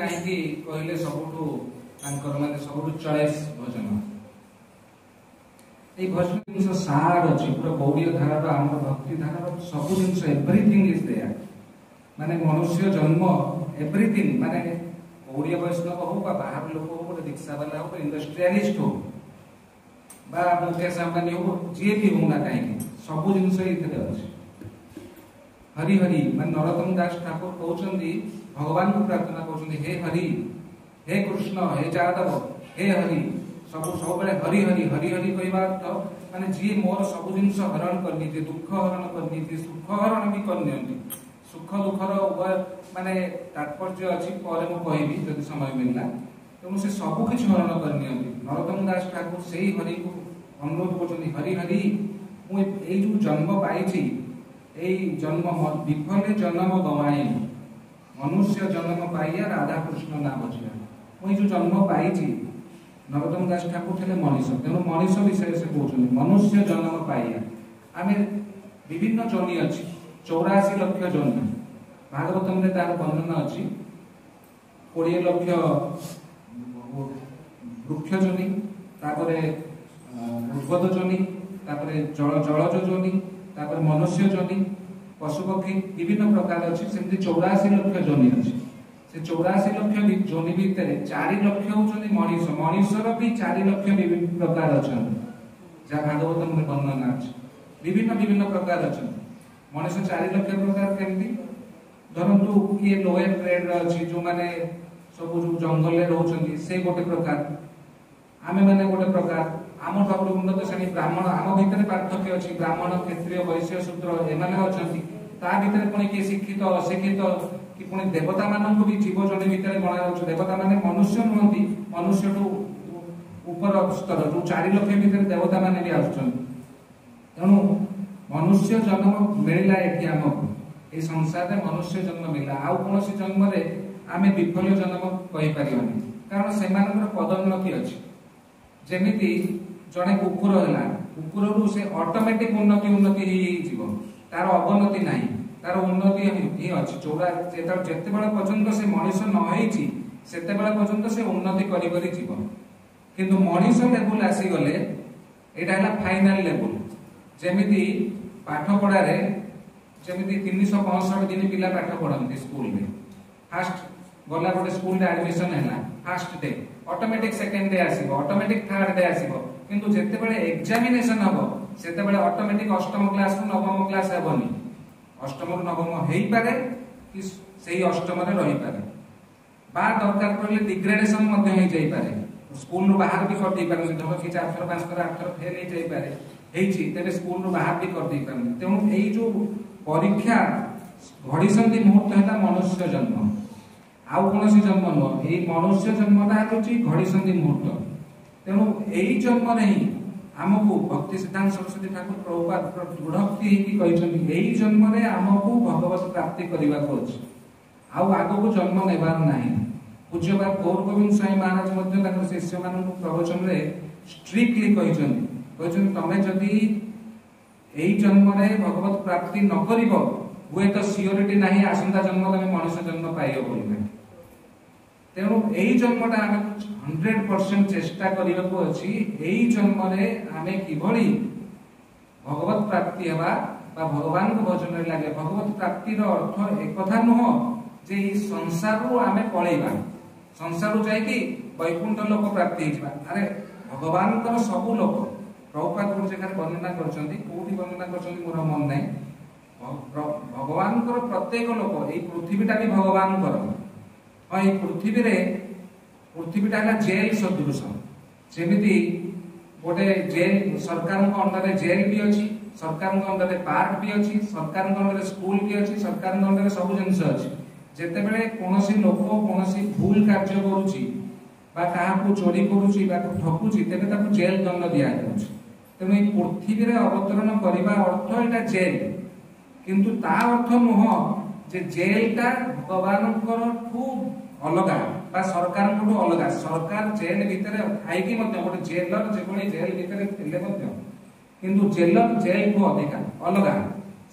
कहीं कहले सबुठू माने सबुठू चॉइस भजन ये भजन जिन सार अच्छी पूरा गौड़ीय धारा आम भक्ति धारा सब जिन एवरीथिंग इज देयर माने मनुष्य जन्म एवरीथिंग माने गौड़ीय वैष्णव हो बाहर लोक हो गोटे दीक्षा वाला हो इंडस्ट्रियलिस्ट हो मुकेश अंबानी हो जी भी हो ना कहीं सब जिन हरि हरि मान नरोत्तम दास ठाकुर कहते भगवान को प्रार्थना कर हे हरि हे कृष्ण हे जादव हे हरि सब सब हरि हरि हरि हरि कहवा तो माने जी मोर सब जिन हरण करनी दुख हरण करनी सुख हरण भी करनी सुख दुखर उभय माने तात्पर्य अच्छी पर मुझे जब समय मिलला तेणु से सब किसी हरण करनी नरोत्तम दास ठाकुर से हरि को अनुरोध कर हरि हरि मुझे जो जन्म पाई जन्म विफले जन्म गवाई मनुष्य जन्म पाइया राधा कृष्ण नाम बचिया मुझे जो जन्म पाई नरोत्तम दास ठाकुर थे मनीष तेणु मनीष विषय से कहते मनुष्य जन्म पाइया आम विभिन्न जोनि अच्छी 84 लक्ष जोनि भागवतम रे तार वर्णना अच्छी 20 लक्ष वृक्ष जोनि उद्गत जोनि जलज जोनि मनुष्य जोनि पशुपक्षी विभिन्न प्रकार अच्छी सेमती 84 लक्ष जोनि अच्छी से 84 लक्ष जोनि भितर 4 लक्ष होचनी मनीष मनीषर भी 4 लक्ष विभिन्न प्रकार अच्छा जहाँ भागवतम में वर्णना अच्छी विभिन्न विभिन्न प्रकार अच्छा मनीष 4 लक्ष प्रकार केमती धरतु किए लोअर ग्रेड अच्छी जो माने सब जो जंगल में रोचंती से गोटे प्रकार आमे माने गोटे प्रकार आम ठाकुर उन्नत श्रेणी ब्राह्मण आम भितर पार्थक्य अच्छी ब्राह्मण क्षत्रिय वैश्य शूद्र एमाने अच्छी ता भितर पुणी किए शिक्षित अशिक्षित कि पुणी देवता मान भी जीव जन भितर गणा देवता माने मनुष्य नुहति मनुष्य ऊपर स्तर जो 4 लक्ष भितर देवता माने भी तेणु मनुष्य जन्म मिलला ये आमको ये संसार में मनुष्य जन्म मिलला आउ कौन जन्म आम विफल जन्म कहीपर कारण से पदोन्नति अच्छी जमीती जड़े कुकुर है कुकुर से ऑटोमेटिक उन्नति तार अवनति ना तार उन्नति ही अच्छी चौड़ा जिते पर्यंत से मनीष नई से पर्यंत से उन्नति किंतु मनीष लेवल आसीगले यहाँ फाइनाल लेवल जमीती पाठ पढ़ारे जमीती 365 दिन पिला पाठ पढ़ती स्कूल में फास्ट गला गोटे स्कूल रे एडमिशन है first day automatic second day आसीबो ऑटोमेटिक थर्ड डे आसीबो किंतु जेते बेले एग्जामिनेशन हबो सेते बेले ऑटोमेटिक अष्टम क्लास रु नवम क्लास हेबनी अष्टम रु नवम हेई पारे कि सेही अष्टम रे रही पारे बा दरकार पड़ले डिग्रेडेशन मध्ये हे जाई पारे स्कूल रु बाहर भी कर दी पारे धर कि 4 थर 5 थर 8 थर फेल हे जाई पारे हेची तेरे स्कूल रु बाहर भी कर दी पारे तेणु एई जो परीक्षा घड़ीसंधि मुहूर्त है मनुष्य जन्म आउ कौन जन्म नुह ये मनुष्य जन्मटा हूँ घड़ीसंधि मुहूर्त तेणु यही जन्म ही आमको भक्ति सिद्धांत सरस्वती ठाकुर प्रभुपाद दृढ़ोक्ति यही जन्म आमको भगवत प्राप्ति करने अच्छे आउ आग को जन्म नेबार ना पूज्यपाद गौर गोविंद स्वामी महाराज शिष्य मान प्रवचन में स्ट्रिक्टली कहते तमें जदि यही जन्म भगवत प्राप्ति न कर हुए तो सियोरिटी ना आसंता जन्म तुम मनुष्य जन्म पाइब बोल तेणु यही जन्मटा आम 100% चेष्टा करने को अच्छी यही जन्म आम किभली भगवत प्राप्ति हेबा भगवान को भजन लगे भगवत प्राप्तिर अर्थ एक कथा नुह जे संसार आम पलैबा संसार जाकि वैकुंठ लोक प्राप्ति अरे भगवान सब लोक प्रभुपाद गोटे जगह वर्णना कौटी वर्णना कर मोर मन ना भगवान प्रत्येक लोक ये पृथ्वीटा भी भगवान हाँ ये पृथ्वीटा है जेल सदृश जमीती गोटे जेल सरकार अंडर जेल भी अच्छी सरकार अंडर पार्क भी अच्छी सरकार अंडर स्कूल भी अच्छी सरकार अंडर सब जिन अच्छी जिते कौन लोक कौन भूल कार्य करुच्ची चोरी करुच्ची ठकुची तेरे जेल दंड दि जाऊँगी तेणु ये पृथ्वी में अवतरण करने अर्थ यहाँ जेल किंतु ता अर्थ नुह जे जेलटा भगवान अलग सरकार अलग सरकार जेल भितर थी गोटे जेलर जो जेल भितर किंतु जेलर जेल को अधिका अलग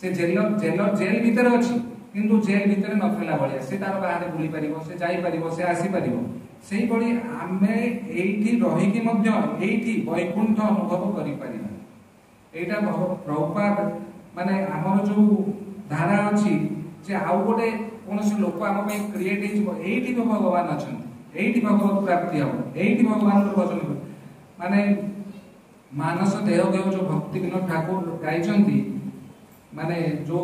से जेलर जेल भितर अच्छी किंतु जेल भितर नथला भलिया से तार बाहर बुली परिबो से जाई परिबो से आसी परिबो सेही भली आमे एठी रही कि मध्य एठी वैकुंठ अनुभव करि परिबा एटा प्रभुपाद माने हमर जो धारा अछि जे आउ गोटे कोनोसी लोक हम पे क्रिएट हिजो एठी भगवान अछन एठी भगवत प्राप्ति हो एठी भगवान को भजन माने मानस देह देव जो भक्ति विनोद ठाकुर गाइचंती माने जो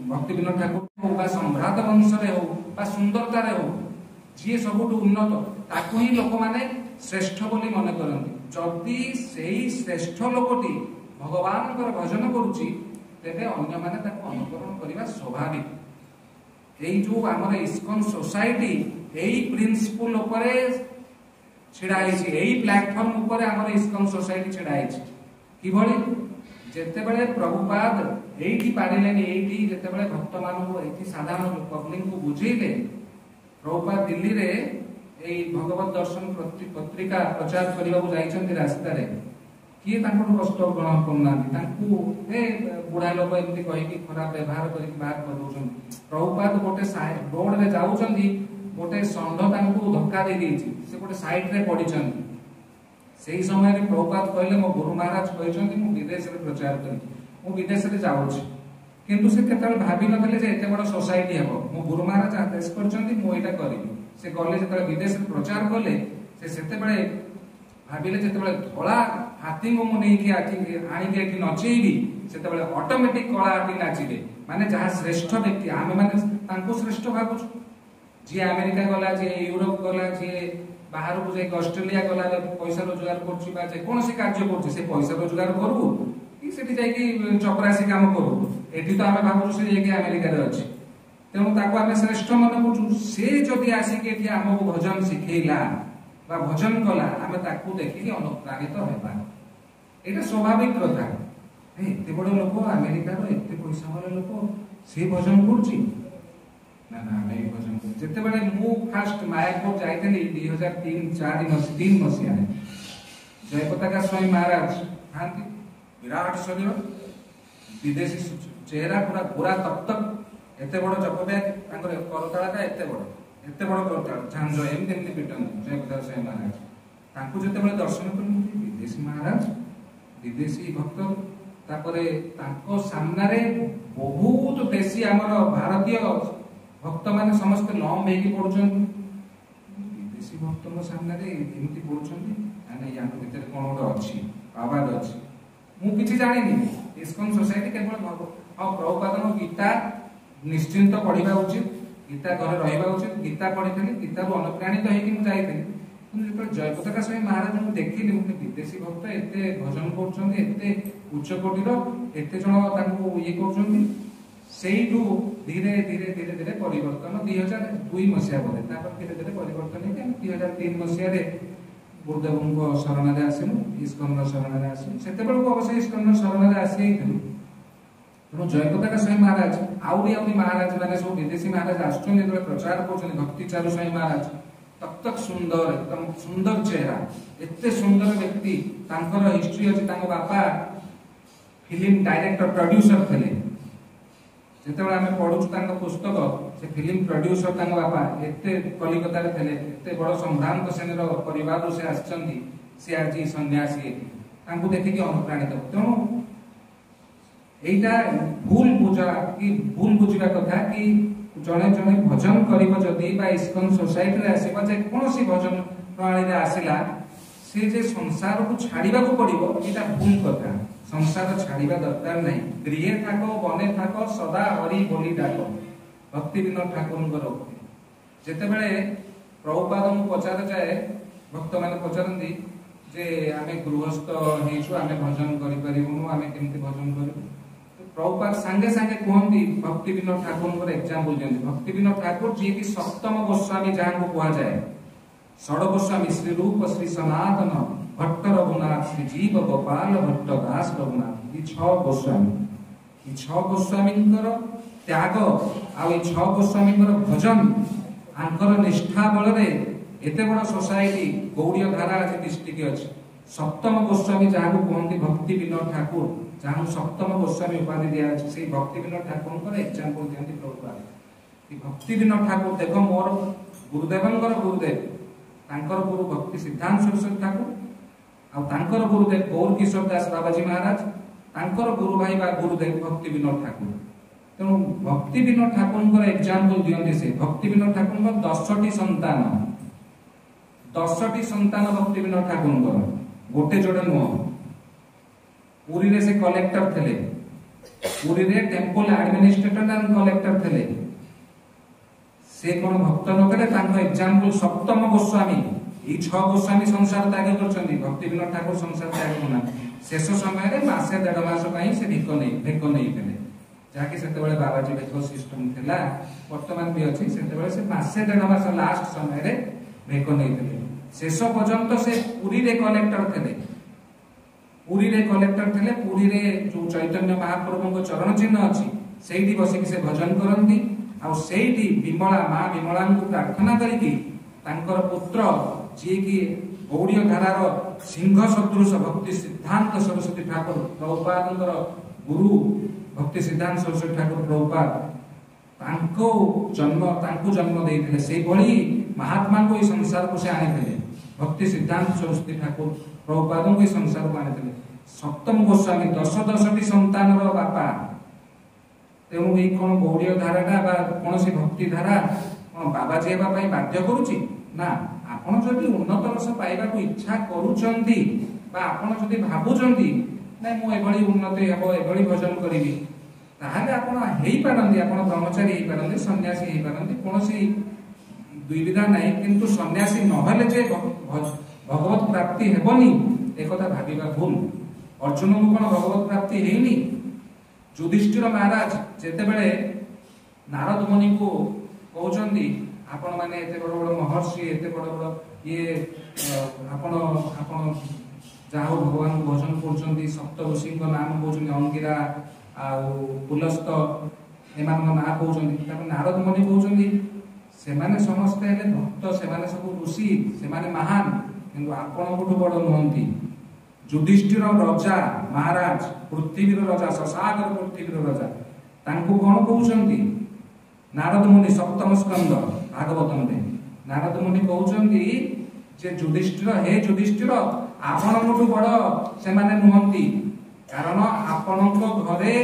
भक्ति विनोद ठाकुर हो बा सम्राट वंश रे हो बा सुंदरता रे हो जे सबुठ उन्नत ताकू ही लोक माने श्रेष्ठ बोली मन करंती जदि सेही श्रेष्ठ लोकटी भगवान को भजन करूची तेबे अन्य माने ताको अनुकरण करिवा स्वाभाविक एई जो हमर इस्कॉन सोसाइटी एई प्रिंसिपल ऊपर छिड़ा आइछि एई प्लेटफॉर्म ऊपर हमर इस्कॉन सोसाइटी छिड़ा आइछि कि भली जेते बेले प्रभुपाद एठी पारिलेनी एठी जेते बेले भक्त मानू एठी साधारण पब्लिक को बुझेइले प्रभुपाद दिल्ली रे एई भगवत दर्शन पत्रिका प्रचार करबा को जाइछन्ती रास्ता रे किए तांको कष्ट ग्रहण करना तांको ए बुढ़ा लोक एमती कहि कि खराब व्यवहार करि बाहर कर दोछन प्रभुपाद गोटे साइड रोड रे जाउछन्ती गोटे संढ तांको धक्का दे देछि से गोटे साइड रे पडिछन्ती सेही समय रे प्रभुपाद कहले मो गुरु महाराज कहिछन्ती मु विदेश रे प्रचार करी मु विदेश रे जाउछि किंतु से केतल भाबी नथले जे एते बड़ सोसाइटी हेबो मो गुरु महाराज आदेश करछन्ती मु एटा करिबि से गले जेतले विदेश रे प्रचार कले से सेते बेले भाबिले जेते बेले धोला हाथी को मु नै कि आनी के एठी नचेइबी सेते बेले ऑटोमेटिक कला हाथी नाचिबे माने जहा श्रेष्ठ व्यक्ति आमे माने तांको श्रेष्ठ भाबुछु जे अमेरिका गला जे यूरोप गला जे बाहर को जे ऑस्ट्रेलिया गला पैसा रोजगार करछि बा जे कोनोसी कार्य करछि से पैसा रोजगार करबो कि सेठी जाई कि चपरासी काम करबो एठी तो आमे भाबुछु से जे कि अमेरिका रे अछि तेणु ताको आमे श्रेष्ठ मन बुझु से जदि आसी के एठी हमको भजन सिखेइला बा भजन कला आमे ताकू देखि अनुप्राणित हेबा एटा स्वाभाविक कथा एते बड़ लोक अमेरिका रो एते पैसा वाला लोक से भजन करछि ना ना आमे भजन कर जेते बेले मु फर्स्ट मायापुर जाइतली 2003 मसिया जयपताका स्वामी महाराज थांती विराट शरीर विदेशी चेहरा पूरा पूरा तक तक एते बड़ जपबे तांकर करताळा एते बड़ करताळ झांझ एमते एमते पिटन जयपताका स्वामी महाराज तांको जेते बेले दर्शन करली विदेशी महाराज विदेशी भक्त तापरे तांको सामना रे बहुत देशी हमर भारतीय भक्त माने समस्त लम हेकी पडुछन विदेशी भक्त को सामने रे एमती पडुछन आने यान भीतर कोन ओड अछि आवाज अछि मु किछि जानिनी इस्कॉन सोसाइटी केवल प्रभुपाद गीता निश्चिंत पढ़िबा उचित गीता घर रहिबा उचित गीता पढ़िथली गीता को अनुप्राणित हेकी मु जाइथली किंतु जेते जयपताका स्वामी महाराज को देखिली मु विदेशी भक्त एते भजन करछन एते उच्च कोटिरो एते जण तांको ये करछन सेइटू धीरे धीरे धीरे धीरे परिवर्तन 2002 मसिया बोले तापर धीरे धीरे परिवर्तन हे 2003 मसिया रे गुरुदेव को शरण रे आसिनु इस्कॉन शरण रे आसिनु सेते बेल को अवश्य इस्कॉन शरण रे आसी हेतु तो जयपताका स्वामी महाराज आउरी महाराज माने सब विदेशी महाराज आछन जे प्रचार करछन भक्ति चारु स्वामी महाराज तक तक सुंदर एकदम सुंदर चेहरा एते सुंदर व्यक्ति तांकर हिस्ट्री अछि तांको बापा फिल्म डायरेक्टर प्रोड्यूसर थले जेतेबेले आमे पढुछु तांको पुस्तक से फिल्म प्रोड्यूसर तांको बापा एते कलिकता रे थले एते बड़ सम्भ्रांत सेनर परिवार से आछंती से आजी सन्यासी तांको देखि कि अनुप्राणित तेणु एइटा भूल बुझिबा कथा कि जने जने भजन करिबो जदी बा इस्कॉन सोसाइटी रे आसीबा जे कोनोसी भजन प्रणाली रे आसिला से जे संसार को छाड़ीबा को पड़िबो एटा भूल कथा संसार छाड़ीबा दरकार नहीं गृहे थाको बने थाको सदा हरि बोली डाको भक्ति विनोद ठाकुर जेते बेले प्रभुपाद को पचार जाए भक्त माने पचारंदी जे आमे गृहस्थ हेछु आमे भजन करि परिबुनु आमे केमति भजन करिबु प्रभुपाद संगे संगे कहंती भक्ति विनोद ठाकुर को एग्जांपल देंती भक्ति विनोद ठाकुर जी की सप्तम गोस्वामी जहां को कहा जाए षड गोस्वामी श्री रूप श्री सनातन भट्ट रघुनाथ श्री जीव गोपाल भट्ट दास रघुनाथ ये 6 गोस्वामी ये 6 गोस्वामींकर त्याग आ ये 6 गोस्वामींकर भजन आंकर निष्ठा बल रे एते बड़ सोसाइटी गौड़ीय धारा डिस्ट्रिक्ट अछि सप्तम गोस्वामी जहां को कहंती भक्ति विनोद ठाकुर जहां सप्तम गोस्वामी उपाधि दिया अछि से भक्ति विनोद ठाकुर को एग्जांपल देंती प्रभुपाद भक्ति विनोद ठाकुर देख मोर गुरुदेवंकर गुरुदेव तांकर गुरु भक्ति सिद्धांत सरस्वती ठाकुर आंकर गुरुदेव गौर किशोर दास बाबाजी महाराज तांकर गुरु भाई बा गुरुदेव भक्ति विनोद ठाकुर तेणु भक्ति विनोद ठाकुर एग्जाम्पल दियंती से भक्ति विनोद ठाकुर 10टी संतान भक्ति विनोद ठाकुर गोटे जोड़े नुह पुरी रे से कलेक्टर थे पुरी रे टेम्पल एडमिनिस्ट्रेटर एंड कलेक्टर थे से कौन भक्त नकले एग्जाम्पल सप्तम गोस्वामी ये 6 गोस्वामी संसार त्याग कर भक्ति विनोद ठाकुर संसार त्याग करना शेष समय मासे 1.5 मास से भिक नहीं जहाँकि से बाबाजी भेक सिस्टम थिला वर्तमान भी अच्छी से मासे 1.5 मास लास्ट समय भेक नहीं शेष पर्यंत से पुरी रे कलेक्टर थे पुरी रे जो चैतन्य महाप्रभु चरण चिन्ह अच्छी से बसिक से भजन करती आईटी विमला माँ विमला प्रार्थना करके पुत्र जी की गौड़ीय धारार सिंह सदृश भक्ति सिद्धांत सरस्वती ठाकुर प्रभुपाद गुरु भक्ति सिद्धांत सरस्वती ठाकुर प्रभुपाद जन्म देते से भली महात्मा को संसार को से आनी भक्ति सिद्धांत सरस्वती ठाकुर प्रभुपाद को संसार को आनी सप्तम गोस्वामी 10टी संतान बापा तेणु ये कौन गौड़ीय धाराटा कौन सी भक्ति धारा कौन बाबाजी हेबाई बाध्य करुच्ची ना आपण जदि उन्नत रस पाइबा इच्छा करूचंती बा आपण जदि भाबुचंती ना मु एभली उन्नति हेबो एभली भजन करिवि ताहाले आपण हेई पारंती आपण ब्रह्मचारी हेई पारंती सन्यासी हेई पारंती कोनोसी दुईविधा नाही किंतु सन्यासी नहले जे भगवत प्राप्ति हेबनी एकथा भाबिबा भूल अर्जुन को कोन भगवत प्राप्ति हेइनी युधिष्ठिर महाराज जेते बेले नारद मुनि को कहउचंदी आपण माने एते बड़ बड़ महर्षि एते बड़ बड़ ये आपण आपण जाहो भगवान भजन करचंदी सप्त ऋषि को नाम कहउचंदी अंगिरा आ पुलस्त एमान नाम कहउचंदी तापर नारद मुनि कहउचंदी से माने समस्त हेले भक्त से माने सब ऋषि से माने महान किंतु आपण कोठो बड़ नहंती युधिष्ठिर राजा महाराज पृथ्वीर राजा ससागर पृथ्वीर राजा तांको कोन कहउचंदी नारद मुनि सप्तम स्कंद भागवतम रे नारद मुनि कहउचंदी जे युधिष्ठिर हे युधिष्ठिर आपणको बड़ से माने नुहंती कारण आपणको घरे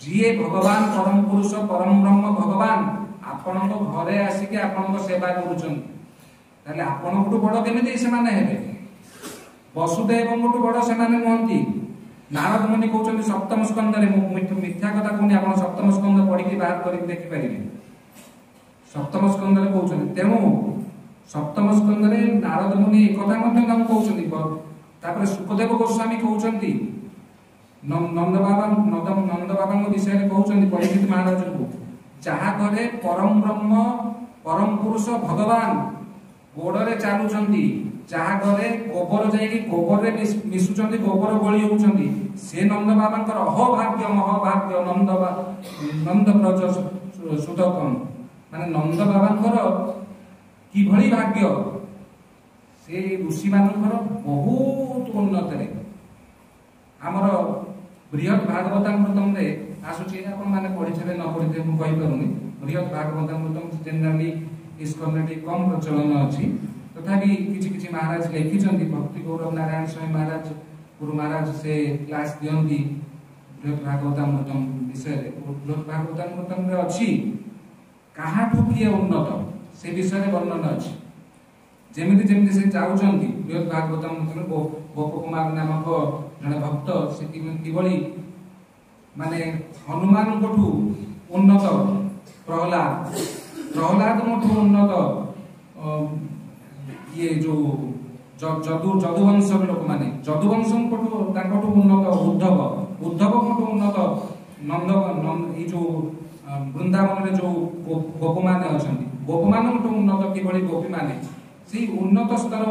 जिए भगवान परम पुरुष परम ब्रह्म भगवान आपणको घरे आसिके आपणको सेवा करूचंदी ताले आपणको बड़ केमिति से माने हेबे वसुदेव गोटू बड़ से माने नुहंती नारद मुनि कहउचंदी सप्तम स्कंद रे मिथ्या कथा कोनी आपण सप्तम स्कंद पढ़ी के बाहर करी देखि परिबे सप्तम स्कंद रे कहउचंदी तेणु सप्तम स्कंद रे नारद मुनि एक कथा मध्ये नाम कहउचंदी तापर सुखदेव गोस्वामी कहउचंदी नंद बाबा विषय रे कहउचंदी परीक्षित महाराज को जहा घरे परम ब्रह्म परम पुरुष भगवान गोड़े चलुचंदी जहा घरे गोबर जाई गोबर रे मिसुचंदी गोबर गली होउचंदी से नंद बाबांकर अहोभाग्य महाभाग्य नंद ब्रज सुतकम माने नंद बाबांकर कि भली भाग्य से ऋषि मानकर बहुत उन्नत रे हमर बृहत भागवतामृतम रे आसुची आपण माने पढिछले न पढिते मु कहि पारुनी बृहत भागवतामृतम जनरली इस्कन रे कम प्रचलन अछि तथापि किछि महाराज लिखिचंदी भक्ति गौरव नारायण स्वामी महाराज गुरु महाराज से क्लास दियंती बृहत भागवतामृतम विषय रे बृहत भागवतामृतम रे अछि काहाठु किए उन्नत से विषय रे वर्णन अछि जेमिति से चाहुचंदी बृहत भागवतामृतम गोप कुमार नामक जने भक्त से किबळी माने हनुमान कोठू उन्नत प्रहलाद मोठू उन्नत ये जो जदुवंश लोक माने जदुवंश कोठू ताकोठू उन्नत उद्धव कोठू उन्नत नंद ये जो वृंदावन रे जो गोप माने अछंती गोप मान कोठू उन्नत किबळी गोपी माने से उन्नत स्तर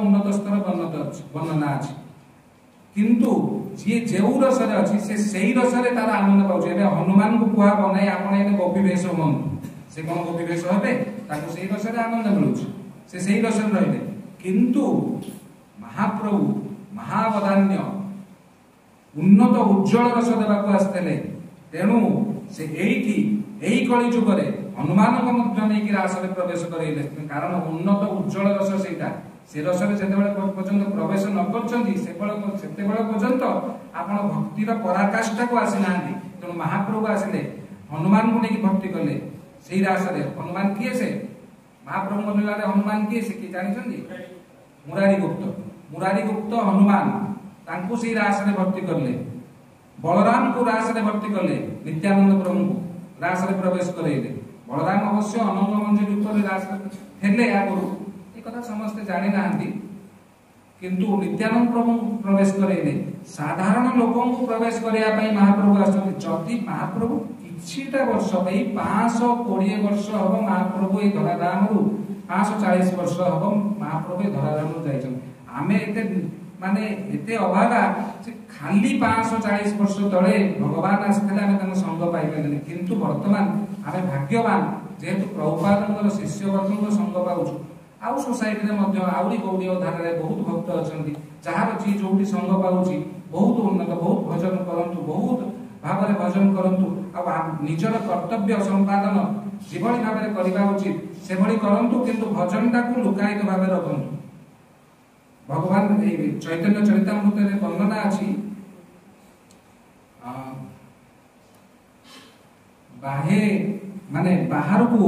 वर्णना अछि किंतु जे जेउ रसरे अछि से सेही रसरे तार आनंद पाउछ एबे हनुमान को कुआ बनाई आपण एने गोपी वेश होन से कोन गोपी वेश हेबे ताको सेही रसरे आनंद मिलुछ से सेही रसरे रहले किंतु महाप्रभु महावदान्य उन्नत उज्जवल रस देबाको आस्तले तेणु से एही कली जुगरे हनुमान को मध्य नहीं कि रास में प्रवेश करेले कारण उन्नत उज्जवल रस सेटा से रस में जेते बेले पर्यंत प्रवेश न करछंती सेते बेले पर्यंत आपण भक्तिर पराकाष्ठा को आसी नांती तेणु महाप्रभु आसिले हनुमान को नहीं भक्ति कले सेही रास रे हनुमान किए से महाप्रभु लीला रे हनुमान किए से कि जानि छंती मुरारी गुप्त हनुमान तांको सेही रास रे भक्ति करले बलराम को रास रे भक्ति कले नित्यानंद प्रभु को रास रे प्रवेश करेले बलराम अवश्य अनंग मंजरी ऊपर रास हेले आगुरु ए कथा समस्त जानि नांती किंतु नित्यानंद प्रभु प्रवेश करेले साधारण लोकों को प्रवेश करिया पई महाप्रभु आछथि जति महाप्रभु किछिटा वर्ष पई 520 वर्ष हबो महाप्रभु ए धराधाम रु 540 वर्ष हबो महाप्रभु ए धराधाम रु जाइछन आमे एते माने एते अभागा से खाली 540 वर्ष तळे भगवान आस्थिले आमे तन संग पाइ पेले किंतु वर्तमान आमे भाग्यवान जेतु प्रभुपादଙ୍କର शिष्य वर्गଙ୍କ संग पाउछु आउ सोसाइटी रे मध्य आउरी गौड़ीय धारा रे बहुत भक्त अछंती जहार जी जोटी संग पाउछि बहुत उन्नत बहुत भजन करंतु बहुत भाबरे भजन करंतु आ निजर कर्तव्य संपादन जीवनी भाबरे करिबा उचित से भली करंतु किंतु भजनटा को लुकायित भाबे रखंतु भगवान चैतन्य चरितामृत रे वर्णना अछि बाहे माने बाहर को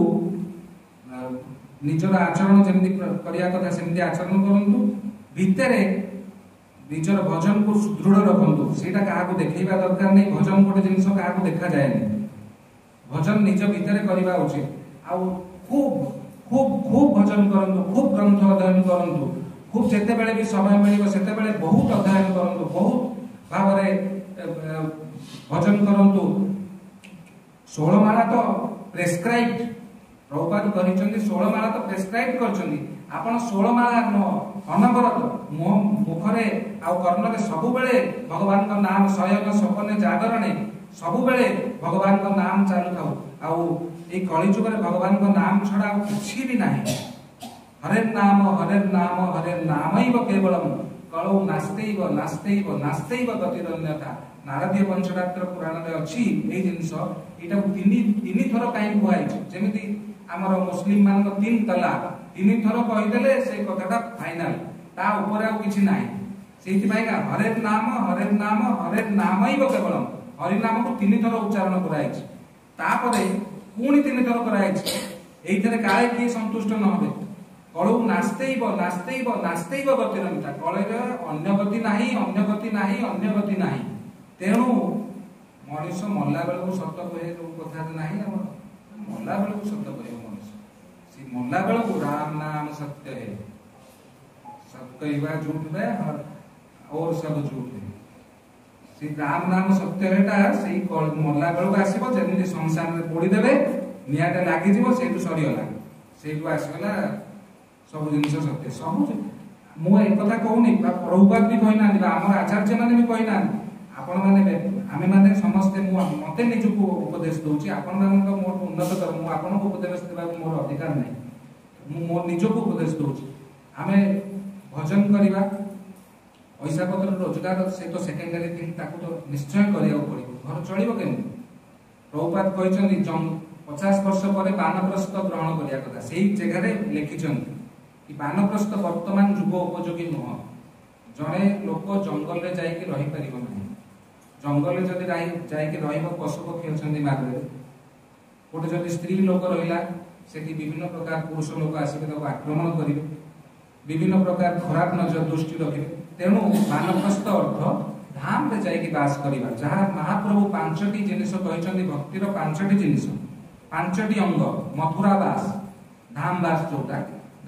निजर आचरण जमि करिया कथा सेमति आचरण करंतु भितरे निजर भजन को सुदृढ़ रखंतु सेटा काहा को देखैबा दरकार नै भजन गोटे जिंस काहा को देखा जाय नै भजन निज भितरे करिबा उचित आ खूब खूब खूब भजन करंतु खूब ग्रंथ अध्ययन करंतु खूब जेते बेले भी समय मिलिबो सेते बेले बहुत अध्ययन करंतु बहुत भाबरे भजन करंतु 16 माला तो प्रेस्क्राइब्ड प्रभुपाद कहिचंदी 16 माला तो प्रेस्क्राइब करचंदी आपण 16 माला न अनवरत मुखरे आ कर्णरे सब बेले भगवान का नाम शयन सपने जागरणे सब बेले भगवान का नाम चालू थाउ आ ए कली जुग रे भगवान का नाम छडा किछि भी नाही हरे नामैव केवलम कलौ नास्तेइव नास्तेइव नास्तेइव गतिरन्यथा नारदीय पंचरात्र पुराण रे अछि ए जिंस एटा तीन थर काई कुआइ जेमिति हमर मुस्लिम मान 3 तलाक 3 थर कहि देले से कथाटा फाइनल ता ऊपर आ किछि नाही सेति पाई का हरे नामैव केवलम हरि नाम को 3 थर उच्चारण कराइ ता परे पुणी 3 थर कराइ एइथरे काळे की संतुष्ट न होबे कलौ नास्तेइव नास्तेइव नास्तेइव गतिरन्ता कलैर अन्य गति नाही अन्य गति नाही अन्य गति नाही तेणु मनुष्य मल्ला बेल को सत्य कहे कथा नहीं मल्ला बेल को सत्य कहे मनुष्य सी मल्ला बेल को राम नाम सत्य है सब कहवा झूठ है और सब झूठ है सी राम नाम सत्य हेटा सेही मल्ला बेल को आसीबो जेमिति संसार में पोड़ी देबे नियाटा लागि जिवो सेटु सरियला सेटु आसीगला सब जिनिस सत्य सब मु एक कथा कहूनी प्रभुपाद भी कहिना हमर आचार्य माने भी कहिना आपण माने आमे माने समस्त मते निजको उपदेश दोची आपण मानक मोर उन्नत कर मु आपण को उपदेश देबा मोर अधिकार नै मु मोर निजको उपदेश दोची आमे भजन करिबा पैसा पत्र रोजगार से तो सेकेंडरी थिंग ताको तो निश्चय करिया पड़िबो घर चलिबो केन प्रभुपाद कहिचंदी 50 वर्ष परे बानप्रस्थ ग्रहण करिया कथा सेही जगह रे लिखिचंदी कि बानप्रस्थ वर्तमान जुग उपयोगी नुह जणे लोक जंगल रे जाई के रही परिबो नै जंगल में जदि जाई के रहिबो पशु पक्षी अछंदी मागरे गोटे जदि स्त्री लोक रहिला सेठी विभिन्न प्रकार पुरुष लोक आसीके तो आक्रमण करिवे विभिन्न प्रकार खराब नजर दृष्टि रखिवे तेणु मानवप्रस्थ अर्थ धाम रे जाई के वास करिबा जहां महाप्रभु पांचटी जिनिस कहिचंदी भक्तिर पांचटी जिनिस पांचटी अंग मथुरा वास धाम वास जोटा